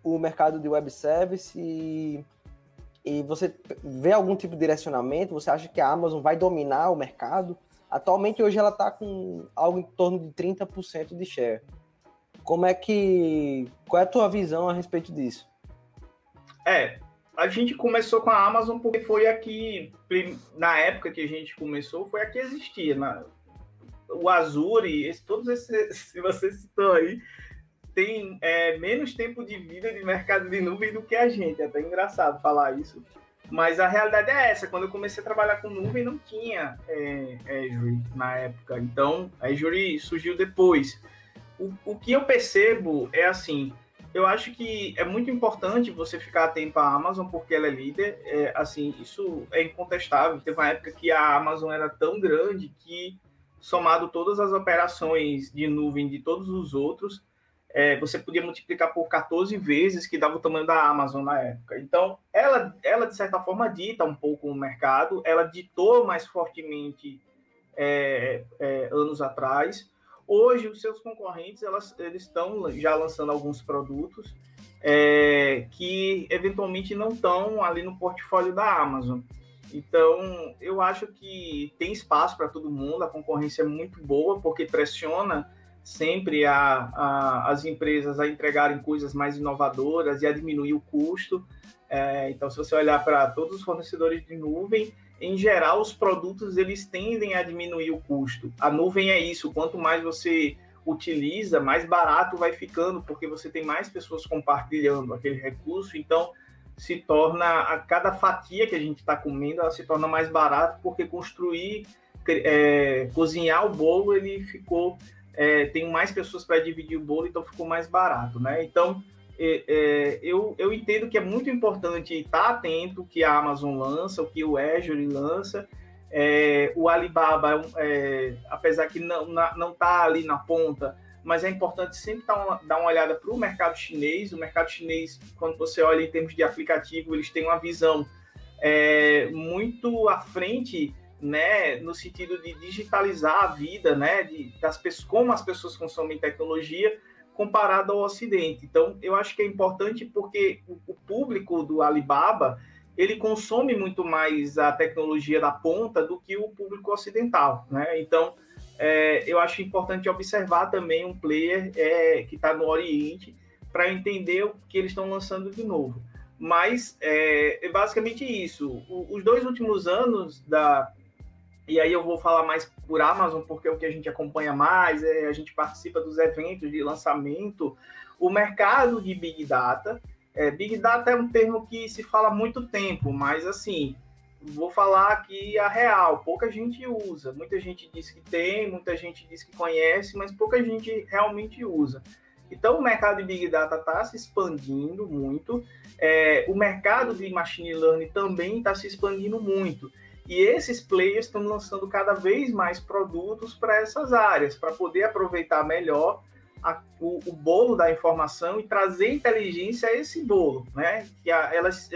o mercado de web service e você vê algum tipo de direcionamento? Você acha que a Amazon vai dominar o mercado? Atualmente, hoje, ela está com algo em torno de 30% de share. Qual é a tua visão a respeito disso? A gente começou com a Amazon porque foi a que, na época que a gente começou, foi a que existia. O Azure, todos esses, se você citou aí, tem menos tempo de vida de mercado de nuvem do que a gente. É até engraçado falar isso. Mas a realidade é essa. Quando eu comecei a trabalhar com nuvem, não tinha Azure na época. Então, a Azure surgiu depois. O que eu percebo é assim, eu acho que é muito importante você ficar atento à Amazon, porque ela é líder. Assim, isso é incontestável. Teve uma época que a Amazon era tão grande que, somado todas as operações de nuvem de todos os outros, você podia multiplicar por 14 vezes, que dava o tamanho da Amazon na época. Então, ela de certa forma, dita um pouco o mercado, ela ditou mais fortemente anos atrás. Hoje, os seus concorrentes, eles estão já lançando alguns produtos que, eventualmente, não estão ali no portfólio da Amazon. Então, eu acho que tem espaço para todo mundo, a concorrência é muito boa, porque pressiona sempre as empresas a entregarem coisas mais inovadoras e a diminuir o custo. Então, se você olhar para todos os fornecedores de nuvem, em geral, os produtos eles tendem a diminuir o custo. A nuvem é isso, quanto mais você utiliza, mais barato vai ficando, porque você tem mais pessoas compartilhando aquele recurso, então se torna, a cada fatia que a gente está comendo, ela se torna mais barato, porque cozinhar o bolo, ele ficou... tem mais pessoas para dividir o bolo, então ficou mais barato, né? Então, eu entendo que é muito importante estar atento ao que a Amazon lança, o que o Azure lança. O Alibaba, apesar que não está ali na ponta, mas é importante sempre dar uma olhada para o mercado chinês. O mercado chinês, quando você olha em termos de aplicativo, eles têm uma visão muito à frente, né, no sentido de digitalizar a vida, né, como as pessoas consomem tecnologia comparado ao Ocidente. Então, eu acho que é importante porque o público do Alibaba, ele consome muito mais a tecnologia da ponta do que o público ocidental, né? Então, eu acho importante observar também um player que está no Oriente para entender o que eles estão lançando de novo. Mas é basicamente isso. Os 2 últimos anos e aí eu vou falar mais por Amazon, porque é o que a gente acompanha mais, a gente participa dos eventos de lançamento. O mercado de Big Data, Big Data é um termo que se fala há muito tempo, mas assim, vou falar aqui a real, pouca gente usa. Muita gente diz que tem, muita gente diz que conhece, mas pouca gente realmente usa. Então, o mercado de Big Data está se expandindo muito. O mercado de Machine Learning também está se expandindo muito. E esses players estão lançando cada vez mais produtos para essas áreas, para poder aproveitar melhor o bolo da informação e trazer inteligência a esse bolo, né? Que elas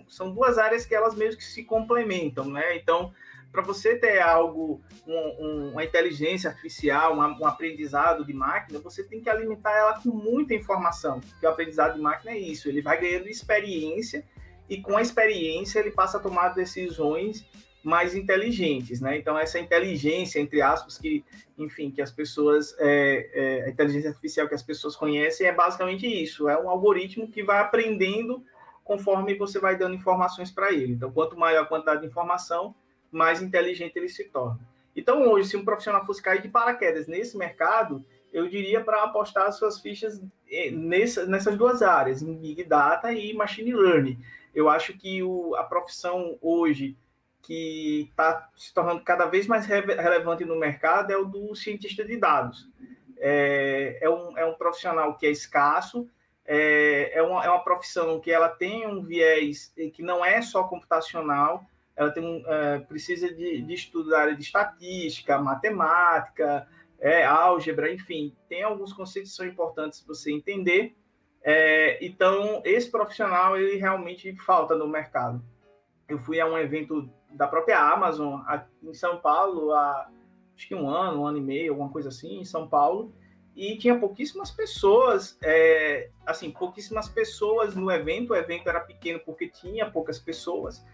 são 2 áreas que elas mesmo que se complementam, né? Então, para você ter algo, uma inteligência artificial, um aprendizado de máquina, você tem que alimentar ela com muita informação, porque o aprendizado de máquina é isso, ele vai ganhando experiência e com a experiência ele passa a tomar decisões mais inteligentes, né? Então, essa inteligência, entre aspas, que as pessoas, a inteligência artificial que as pessoas conhecem é basicamente isso, é um algoritmo que vai aprendendo conforme você vai dando informações para ele. Então, quanto maior a quantidade de informação, mais inteligente ele se torna. Então, hoje, se um profissional fosse cair de paraquedas nesse mercado, eu diria para apostar as suas fichas nessas 2 áreas, em Big Data e Machine Learning. Eu acho que a profissão hoje que está se tornando cada vez mais relevante no mercado é o do cientista de dados. É um profissional que é escasso, é uma profissão que ela tem um viés que não é só computacional, ela precisa de estudo da área de estatística, matemática, álgebra, enfim, tem alguns conceitos que são importantes para você entender. Então, esse profissional, ele realmente falta no mercado. Eu fui a um evento da própria Amazon em São Paulo, há acho que um ano e meio, alguma coisa assim, em São Paulo, e tinha pouquíssimas pessoas, pouquíssimas pessoas no evento. O evento era pequeno porque tinha poucas pessoas,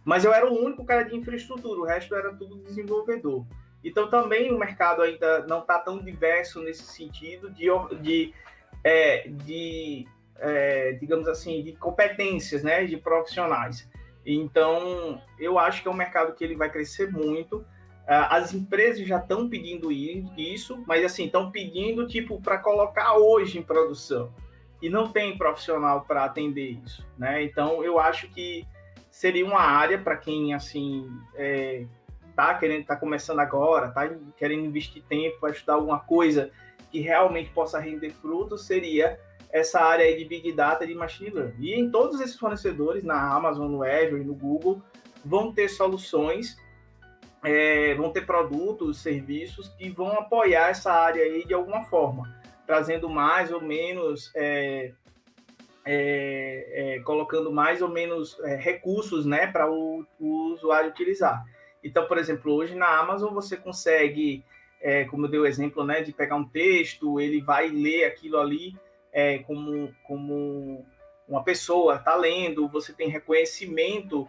mas eu era o único cara de infraestrutura, o resto era tudo desenvolvedor. Então, também o mercado ainda não está tão diverso nesse sentido de digamos assim, de competências, né, de profissionais. Então, eu acho que é um mercado que ele vai crescer muito. As empresas já estão pedindo isso, mas assim, estão pedindo tipo para colocar hoje em produção. E não tem profissional para atender isso, né? Então, eu acho que seria uma área para quem assim tá começando agora, tá querendo investir tempo para estudar alguma coisa que realmente possa render frutos, seria essa área aí de Big Data e de Machine Learning. E em todos esses fornecedores, na Amazon, no Azure, no Google, vão ter soluções, vão ter produtos, serviços que vão apoiar essa área aí de alguma forma, trazendo mais ou menos, colocando mais ou menos recursos, né, para o usuário utilizar. Então, por exemplo, hoje na Amazon você consegue, como eu dei o exemplo, né, de pegar um texto, ele vai ler aquilo ali como uma pessoa está lendo, você tem reconhecimento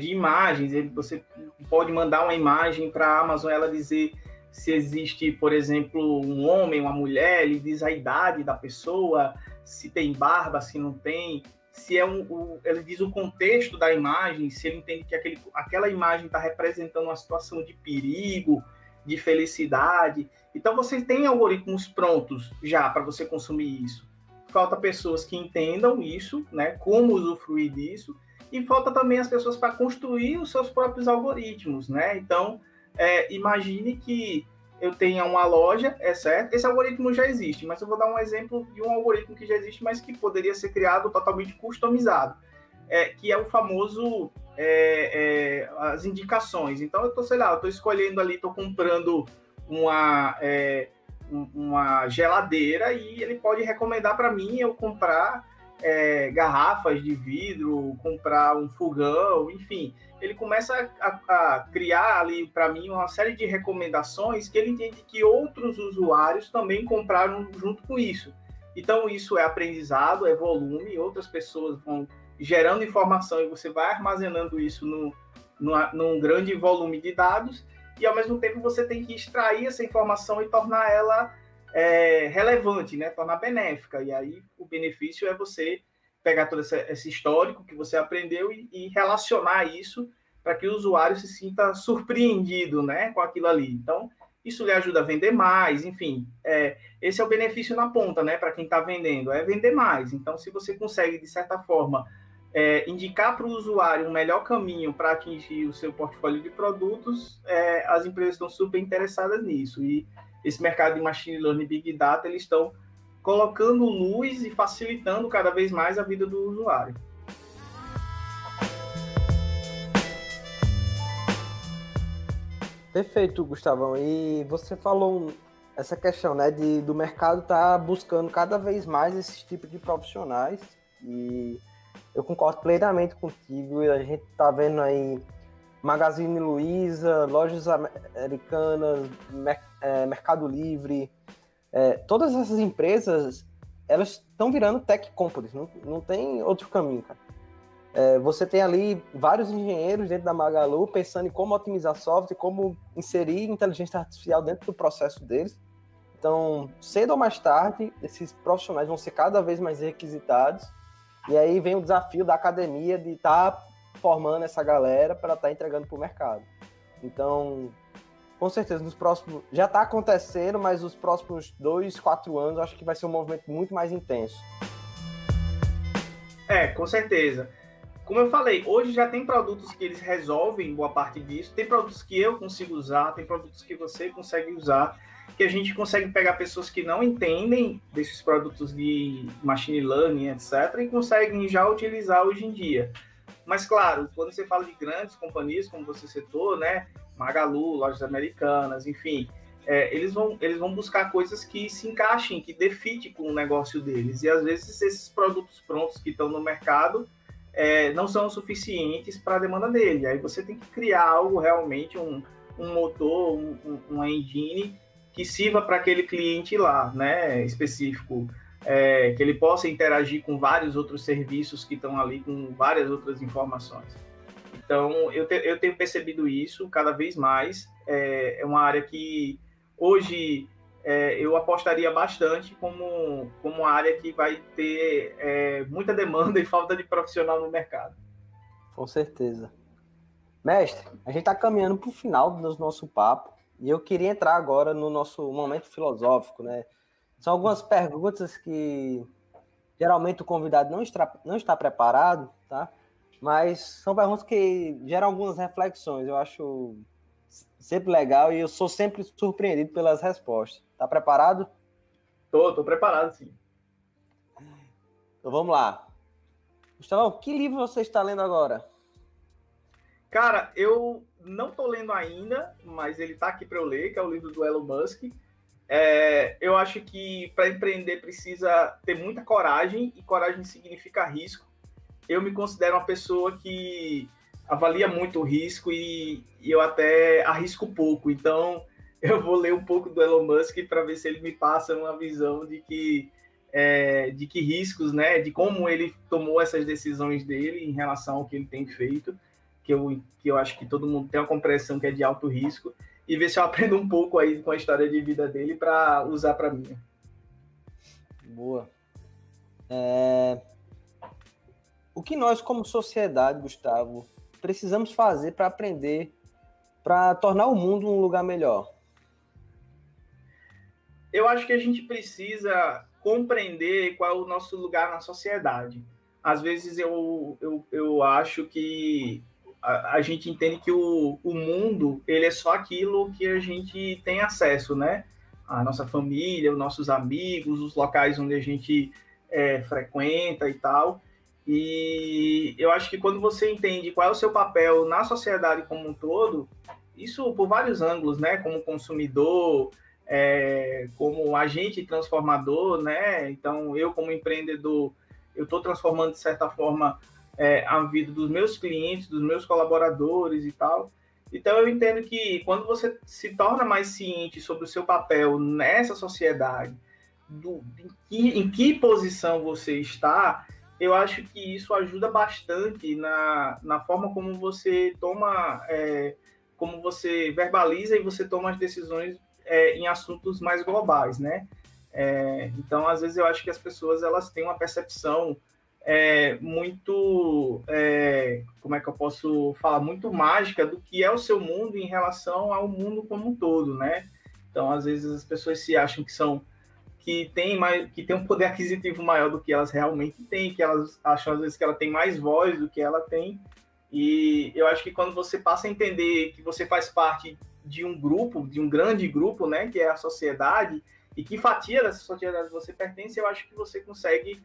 de imagens, você pode mandar uma imagem para a Amazon, ela dizer se existe, por exemplo, um homem, uma mulher, ele diz a idade da pessoa, se tem barba, se não tem, se ele diz o contexto da imagem, se ele entende que aquela imagem está representando uma situação de perigo, de felicidade. Então, você tem algoritmos prontos já para você consumir isso. Falta pessoas que entendam isso, né, como usufruir disso, e falta também as pessoas para construir os seus próprios algoritmos, né? Então, imagine que eu tenha uma loja, certo? Esse algoritmo já existe, mas eu vou dar um exemplo de um algoritmo que já existe, mas que poderia ser criado totalmente customizado, que é o famoso as indicações. Então, eu estou escolhendo ali, estou comprando uma geladeira e ele pode recomendar para mim eu comprar garrafas de vidro, comprar um fogão, enfim. Ele começa a criar ali para mim uma série de recomendações que ele entende que outros usuários também compraram junto com isso. Então, isso é aprendizado, é volume, outras pessoas vão gerando informação e você vai armazenando isso num grande volume de dados e, ao mesmo tempo, você tem que extrair essa informação e tornar ela relevante, né? Tornar benéfica. E aí, o benefício é você pegar todo esse histórico que você aprendeu e relacionar isso para que o usuário se sinta surpreendido, né, com aquilo ali. Então, isso lhe ajuda a vender mais, enfim. Esse é o benefício na ponta, né, para quem está vendendo, é vender mais. Então, se você consegue, de certa forma, indicar para o usuário um melhor caminho para atingir o seu portfólio de produtos, as empresas estão super interessadas nisso. E esse mercado de Machine Learning e Big Data, eles estão colocando luz e facilitando cada vez mais a vida do usuário. Perfeito, Gustavão. E você falou essa questão, né, do mercado estar buscando cada vez mais esse tipo de profissionais. E eu concordo plenamente contigo. A gente está vendo aí Magazine Luiza, lojas americanas, Mercado Livre. Todas essas empresas, elas estão virando tech companies, não tem outro caminho, cara. Você tem ali vários engenheiros dentro da Magalu pensando em como otimizar software, como inserir inteligência artificial dentro do processo deles. Então, cedo ou mais tarde, esses profissionais vão ser cada vez mais requisitados, e aí vem o desafio da academia de estar formando essa galera para estar entregando para o mercado. Então, com certeza, nos próximos... Já está acontecendo, mas os próximos 2, 4 anos, acho que vai ser um movimento muito mais intenso. Com certeza. Como eu falei, hoje já tem produtos que eles resolvem boa parte disso, tem produtos que eu consigo usar, tem produtos que você consegue usar, que a gente consegue pegar pessoas que não entendem desses produtos de machine learning, etc., e conseguem já utilizar hoje em dia. Mas, claro, quando você fala de grandes companhias, como você citou, né, Magalu, lojas americanas, enfim, eles vão buscar coisas que se encaixem, que dê fit com o negócio deles. E, às vezes, esses produtos prontos que estão no mercado não são suficientes para a demanda dele. Aí você tem que criar algo realmente, um motor, uma engine que sirva para aquele cliente lá, né, específico, que ele possa interagir com vários outros serviços que estão ali, com várias outras informações. Então, eu tenho percebido isso cada vez mais. É uma área que hoje eu apostaria bastante como uma área que vai ter muita demanda e falta de profissional no mercado. Com certeza. Mestre, a gente está caminhando para o final do nosso papo e eu queria entrar agora no nosso momento filosófico, né? São algumas perguntas que geralmente o convidado não está preparado, tá? Mas são perguntas que geram algumas reflexões. Eu acho sempre legal e eu sou sempre surpreendido pelas respostas. Tá preparado? Tô preparado, sim. Então vamos lá. Gustavo, que livro você está lendo agora? Cara, eu não tô lendo ainda, mas ele tá aqui para eu ler, que é o livro do Elon Musk. Eu acho que para empreender precisa ter muita coragem, e coragem significa risco. Eu me considero uma pessoa que avalia muito o risco e eu até arrisco pouco. Então, eu vou ler um pouco do Elon Musk para ver se ele me passa uma visão de que riscos, né, de como ele tomou essas decisões dele em relação ao que ele tem feito, que eu acho que todo mundo tem uma compreensão que é de alto risco, e ver se eu aprendo um pouco aí com a história de vida dele para usar para mim. Boa. O que nós, como sociedade, Gustavo, precisamos fazer para aprender, para tornar o mundo um lugar melhor? Eu acho que a gente precisa compreender qual é o nosso lugar na sociedade. Às vezes eu acho que a gente entende que o mundo ele é só aquilo que a gente tem acesso, né? A nossa família, os nossos amigos, os locais onde a gente frequenta e tal. E eu acho que quando você entende qual é o seu papel na sociedade como um todo, isso por vários ângulos, né? Como consumidor, como agente transformador, né? Então, eu como empreendedor, eu estou transformando, de certa forma, a vida dos meus clientes, dos meus colaboradores e tal. Então, eu entendo que quando você se torna mais ciente sobre o seu papel nessa sociedade, em que posição você está, eu acho que isso ajuda bastante na forma como você toma, como você verbaliza e você toma as decisões em assuntos mais globais, né? Então, às vezes, eu acho que as pessoas elas têm uma percepção muito, como é que eu posso falar, muito mágica do que é o seu mundo em relação ao mundo como um todo, né? Então, às vezes, as pessoas se acham que tem um poder aquisitivo maior do que elas realmente têm, que elas acham, às vezes, que ela tem mais voz do que ela tem. E eu acho que quando você passa a entender que você faz parte de um grupo, de um grande grupo, né, que é a sociedade, e que fatia dessa sociedade você pertence, eu acho que você consegue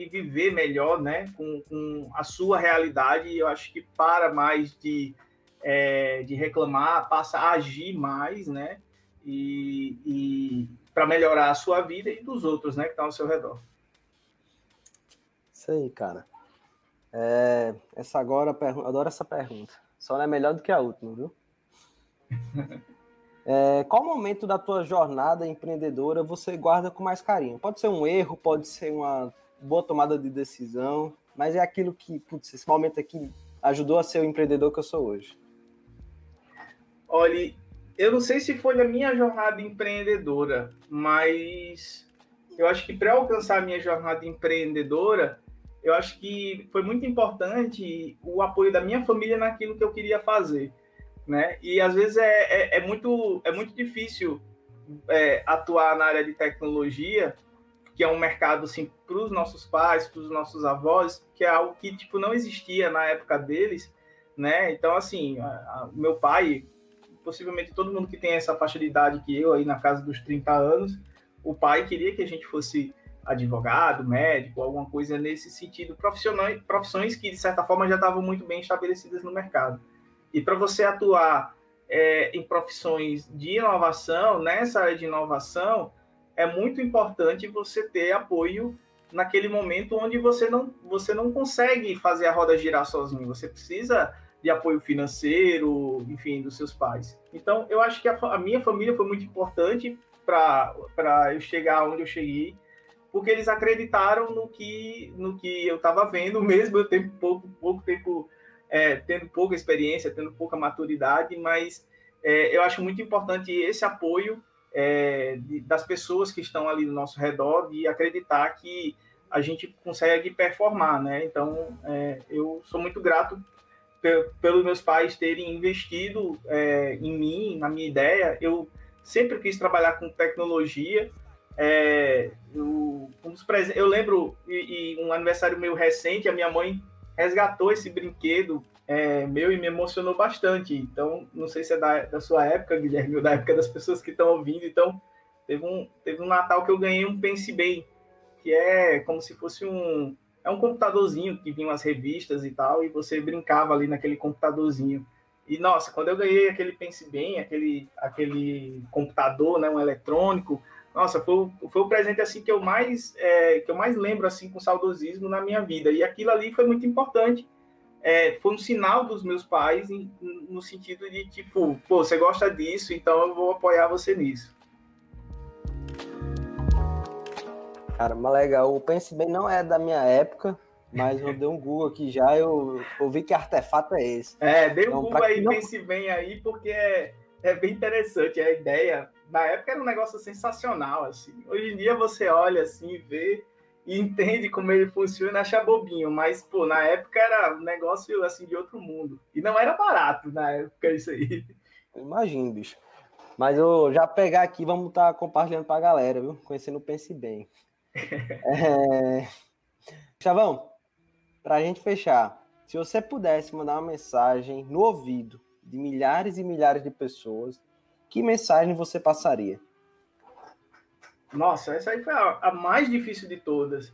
viver melhor, né, com a sua realidade, e eu acho que para mais de reclamar, passa a agir mais, né, e para melhorar a sua vida e dos outros, né, que estão ao seu redor. Isso aí, cara. Adoro essa pergunta. Só não é melhor do que a última, viu? Qual momento da tua jornada empreendedora você guarda com mais carinho? Pode ser um erro, pode ser uma boa tomada de decisão, mas é aquilo que, putz, esse momento aqui ajudou a ser o empreendedor que eu sou hoje. Olha, eu não sei se foi na minha jornada empreendedora, mas eu acho que para alcançar a minha jornada empreendedora, eu acho que foi muito importante o apoio da minha família naquilo que eu queria fazer, né? E às vezes é muito difícil atuar na área de tecnologia, que é um mercado assim para os nossos pais, para os nossos avós, que é algo que tipo não existia na época deles, né? Então assim, meu pai, possivelmente todo mundo que tem essa faixa de idade que eu aí na casa dos 30 anos, o pai queria que a gente fosse advogado, médico, alguma coisa nesse sentido, profissões que de certa forma já estavam muito bem estabelecidas no mercado. E para você atuar em profissões de inovação, nessa área de inovação, é muito importante você ter apoio naquele momento onde você não consegue fazer a roda girar sozinho, você precisa de apoio financeiro, enfim, dos seus pais. Então, eu acho que a minha família foi muito importante para eu chegar onde eu cheguei, porque eles acreditaram no que eu estava vendo, mesmo eu tendo pouco tempo, tendo pouca experiência, tendo pouca maturidade, mas eu acho muito importante esse apoio das pessoas que estão ali no nosso redor, de acreditar que a gente consegue performar, né? Então, eu sou muito grato pelos meus pais terem investido em mim, na minha ideia. Eu sempre quis trabalhar com tecnologia. Eu lembro, um aniversário meu recente, a minha mãe resgatou esse brinquedo meu e me emocionou bastante. Então, não sei se é da sua época, Guilherme, ou da época das pessoas que estão ouvindo. Então, teve um Natal que eu ganhei um Pense Bem, que é como se fosse um computadorzinho que vinha umas revistas e tal, e você brincava ali naquele computadorzinho. E, nossa, quando eu ganhei aquele Pense Bem, aquele computador, né, um eletrônico, nossa, foi o presente assim que eu mais lembro assim com saudosismo na minha vida. E aquilo ali foi muito importante. Foi um sinal dos meus pais no sentido de, tipo, pô, você gosta disso, então eu vou apoiar você nisso. Cara, mas legal. O Pense Bem não é da minha época, mas eu dei um Google aqui já, eu vi que artefato é esse. Dei um Google aí, Pense Bem aí, porque é bem interessante a ideia. Na época era um negócio sensacional, assim. Hoje em dia você olha assim, vê e entende como ele funciona, acha bobinho, mas, pô, na época era um negócio, assim, de outro mundo. E não era barato na época isso aí. Imagino, bicho. Mas eu já pegar aqui, vamos estar compartilhando pra galera, viu? Conhecendo o Pense Bem. Chavão, pra gente fechar, se você pudesse mandar uma mensagem no ouvido de milhares e milhares de pessoas, que mensagem você passaria? Nossa, essa aí foi a mais difícil de todas.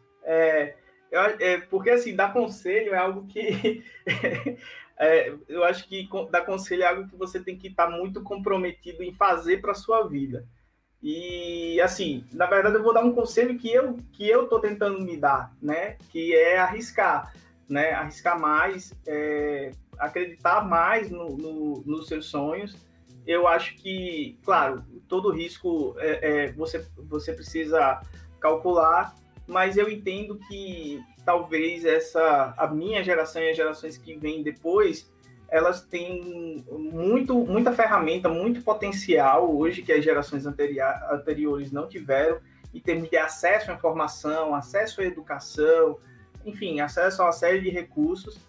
Porque, assim, dar conselho é algo que... eu acho que dar conselho é algo que você tem que estar muito comprometido em fazer para a sua vida. E, assim, na verdade, eu vou dar um conselho que eu estou tentando me dar, né? Que é arriscar, né? Arriscar mais, acreditar mais nos seus sonhos. Eu acho que, claro, todo risco você precisa calcular, mas eu entendo que talvez a minha geração e as gerações que vêm depois, elas têm muita ferramenta, muito potencial hoje que as gerações anteriores não tiveram, em termos de acesso à informação, acesso à educação, enfim, acesso a uma série de recursos.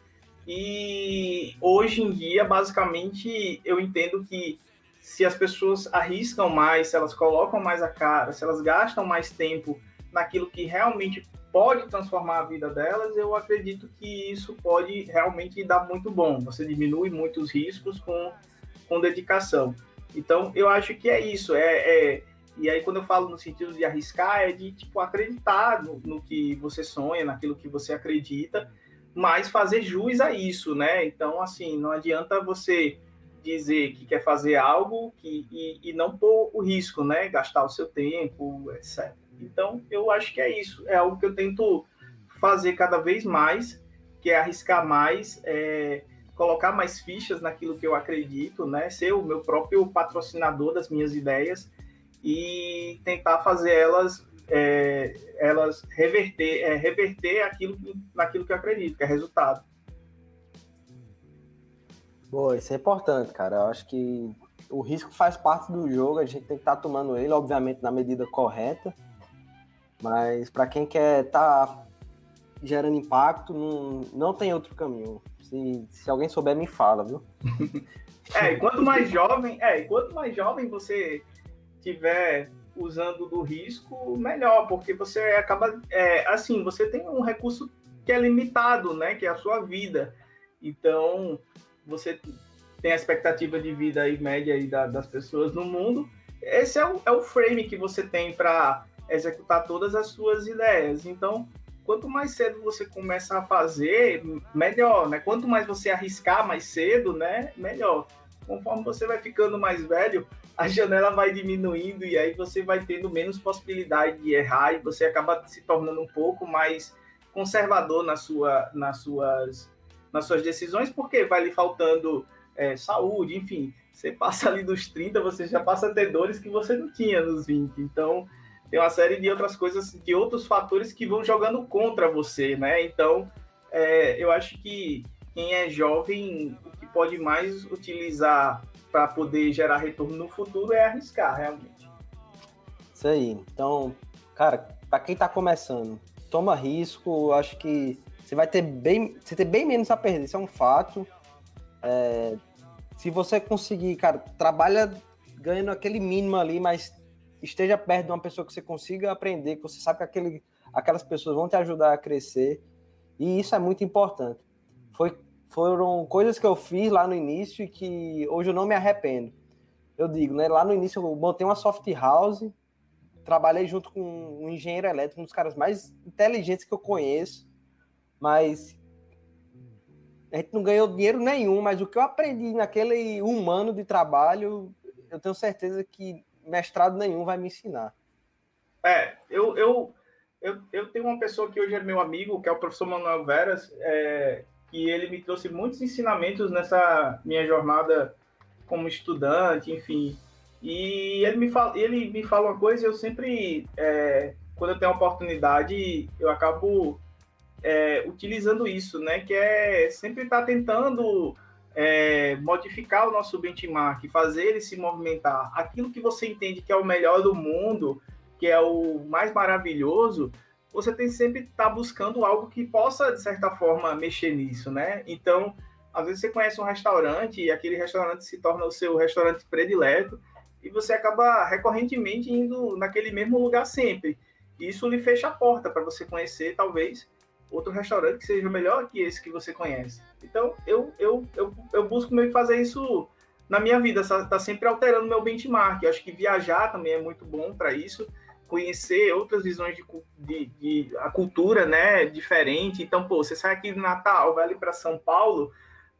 E hoje em dia, basicamente, eu entendo que se as pessoas arriscam mais, se elas colocam mais a cara, se elas gastam mais tempo naquilo que realmente pode transformar a vida delas, eu acredito que isso pode realmente dar muito bom. Você diminui muitos riscos com dedicação. Então, eu acho que é isso. E aí, quando eu falo no sentido de arriscar, é de tipo, acreditar no que você sonha, naquilo que você acredita, mas fazer jus a isso, né? Então, assim, não adianta você dizer que quer fazer algo e não pôr o risco, né? Gastar o seu tempo, etc. Então, eu acho que é isso. É algo que eu tento fazer cada vez mais, que é arriscar mais, colocar mais fichas naquilo que eu acredito, né? Ser o meu próprio patrocinador das minhas ideias e tentar fazer elas reverter naquilo que eu acredito, que é resultado. Boa, isso é importante, cara. Eu acho que o risco faz parte do jogo, a gente tem que estar tomando ele, obviamente, na medida correta, mas para quem quer estar gerando impacto, não tem outro caminho. Se alguém souber, me fala, viu? Quanto mais jovem você tiver usando do risco, melhor, porque você acaba... assim, você tem um recurso que é limitado, né? Que é a sua vida. Então, você tem a expectativa de vida aí, média aí das pessoas no mundo. Esse é o frame que você tem para executar todas as suas ideias. Então, quanto mais cedo você começa a fazer, melhor, né? Quanto mais você arriscar mais cedo, né? Melhor. Conforme você vai ficando mais velho, a janela vai diminuindo e aí você vai tendo menos possibilidade de errar e você acaba se tornando um pouco mais conservador nas suas decisões, porque vai lhe faltando saúde, enfim. Você passa ali dos 30, você já passa a ter dores que você não tinha nos 20. Então, tem uma série de outras coisas, de outros fatores que vão jogando contra você, né? Então, eu acho que quem é jovem, o que pode mais utilizar para poder gerar retorno no futuro é arriscar, realmente. Isso aí. Então, cara, para quem tá começando, toma risco. Acho que você vai ter bem menos a perder. Isso é um fato. Se você conseguir, cara, trabalha ganhando aquele mínimo ali, mas esteja perto de uma pessoa que você consiga aprender, que você sabe que aquelas pessoas vão te ajudar a crescer. E isso é muito importante. Foram coisas que eu fiz lá no início e que hoje eu não me arrependo. Eu digo, né? Lá no início eu montei uma soft house, trabalhei junto com um engenheiro elétrico, um dos caras mais inteligentes que eu conheço, mas a gente não ganhou dinheiro nenhum, mas o que eu aprendi naquele 1 ano de trabalho, eu tenho certeza que mestrado nenhum vai me ensinar. Eu tenho uma pessoa que hoje é meu amigo, que é o professor Manuel Veras, que ele me trouxe muitos ensinamentos nessa minha jornada como estudante, enfim. E ele me fala uma coisa, eu sempre, quando eu tenho a oportunidade, eu acabo utilizando isso, né? Que é sempre estar tentando modificar o nosso benchmark, fazer ele se movimentar. Aquilo que você entende que é o melhor do mundo, que é o mais maravilhoso, você tem sempre que estar buscando algo que possa, de certa forma, mexer nisso, né? Então, às vezes você conhece um restaurante e aquele restaurante se torna o seu restaurante predileto e você acaba recorrentemente indo naquele mesmo lugar sempre. E isso lhe fecha a porta para você conhecer, talvez, outro restaurante que seja melhor que esse que você conhece. Então, eu busco meio que fazer isso na minha vida, tá sempre alterando meu benchmark. Eu acho que viajar também é muito bom para isso, conhecer outras visões de a cultura, né, diferente. Então, pô, você sai aqui de Natal, vai ali para São Paulo,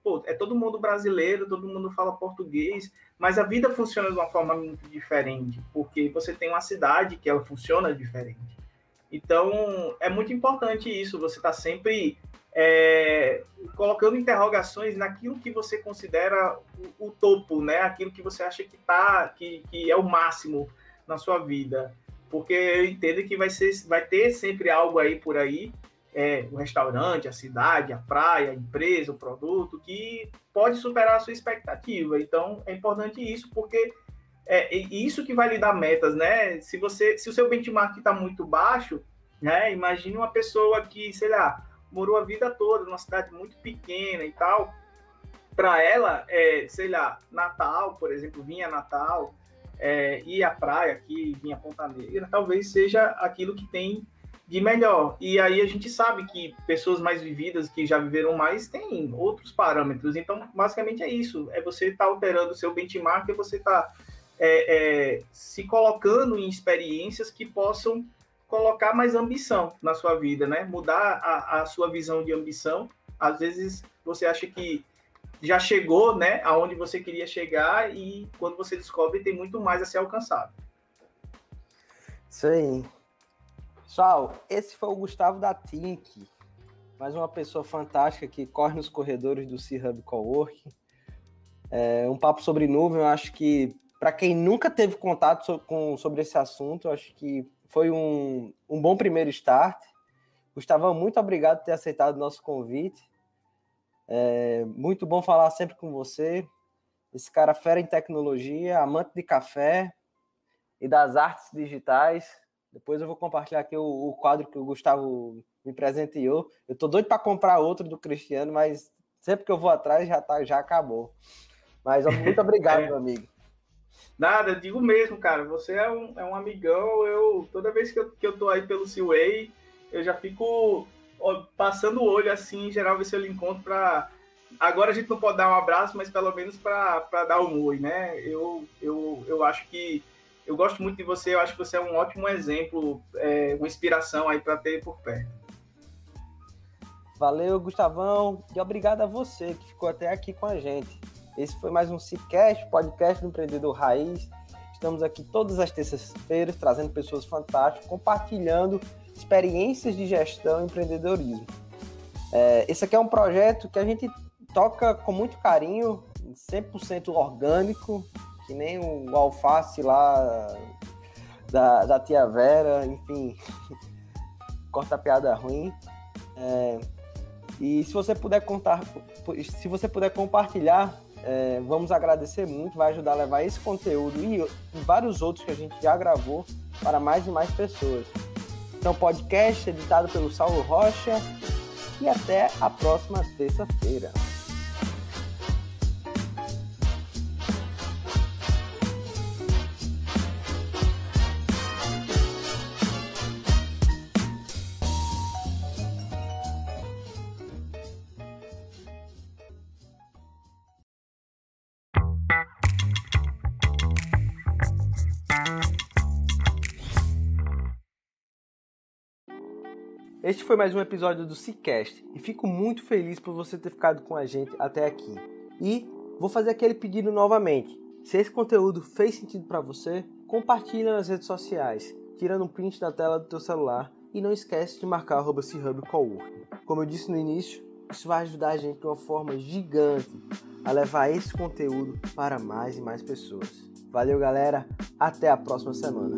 pô, é todo mundo brasileiro, todo mundo fala português, mas a vida funciona de uma forma muito diferente, porque você tem uma cidade que ela funciona diferente. Então, é muito importante isso, você está sempre colocando interrogações naquilo que você considera o topo, né? Aquilo que você acha que é o máximo na sua vida. Porque eu entendo que vai ter sempre algo aí por aí, o restaurante, a cidade, a praia, a empresa, o produto, que pode superar a sua expectativa. Então, é importante isso, porque isso que vai lhe dar metas, né? Se o seu benchmark está muito baixo, né? Imagine uma pessoa que, sei lá, morou a vida toda numa cidade muito pequena e tal. Para ela, sei lá, Natal, por exemplo, vinha Natal, ir à praia aqui, vinha Ponta Negra, talvez seja aquilo que tem de melhor. E aí a gente sabe que pessoas mais vividas, que já viveram mais, têm outros parâmetros. Então, basicamente é isso. É você estar alterando o seu benchmark, é você estar se colocando em experiências que possam colocar mais ambição na sua vida, né? Mudar a sua visão de ambição. Às vezes você acha que já chegou, né, aonde você queria chegar e quando você descobre tem muito mais a ser alcançado. Isso aí. Pessoal, esse foi o Gustavo da Tink, mais uma pessoa fantástica que corre nos corredores do C-Hub Coworking. Um papo sobre nuvem, eu acho que para quem nunca teve contato sobre esse assunto, eu acho que foi um bom primeiro start. Gustavo, muito obrigado por ter aceitado o nosso convite. Muito bom falar sempre com você. Esse cara fera em tecnologia, amante de café e das artes digitais. Depois eu vou compartilhar aqui o quadro que o Gustavo me presenteou. Eu tô doido para comprar outro do Cristiano, mas sempre que eu vou atrás já acabou. Mas muito obrigado, meu amigo. Nada, eu digo mesmo, cara. Você é um amigão. Toda vez que eu tô aí pelo Seaway, eu já fico passando o olho assim, em geral, ver se eu lhe encontro para. Agora a gente não pode dar um abraço, mas pelo menos para dar um oi, né? Eu acho que eu gosto muito de você. Eu acho que você é um ótimo exemplo, uma inspiração aí para ter por perto. Valeu, Gustavão, e obrigado a você que ficou até aqui com a gente. Esse foi mais um C-Cast, podcast do Empreendedor Raiz. Estamos aqui todas as terças-feiras, trazendo pessoas fantásticas, compartilhando experiências de gestão e empreendedorismo. Esse aqui é um projeto que a gente toca com muito carinho, 100% orgânico, que nem o alface lá da tia Vera, enfim, corta a piada ruim. E se você puder compartilhar vamos agradecer muito, vai ajudar a levar esse conteúdo e vários outros que a gente já gravou para mais e mais pessoas. Então, podcast editado pelo Saulo Rocha e até a próxima terça-feira. Este foi mais um episódio do SeaCast e fico muito feliz por você ter ficado com a gente até aqui. E vou fazer aquele pedido novamente. Se esse conteúdo fez sentido para você, compartilha nas redes sociais, tirando um print da tela do teu celular e não esquece de marcar @CHubCoworking. Como eu disse no início, isso vai ajudar a gente de uma forma gigante a levar esse conteúdo para mais e mais pessoas. Valeu, galera. Até a próxima semana.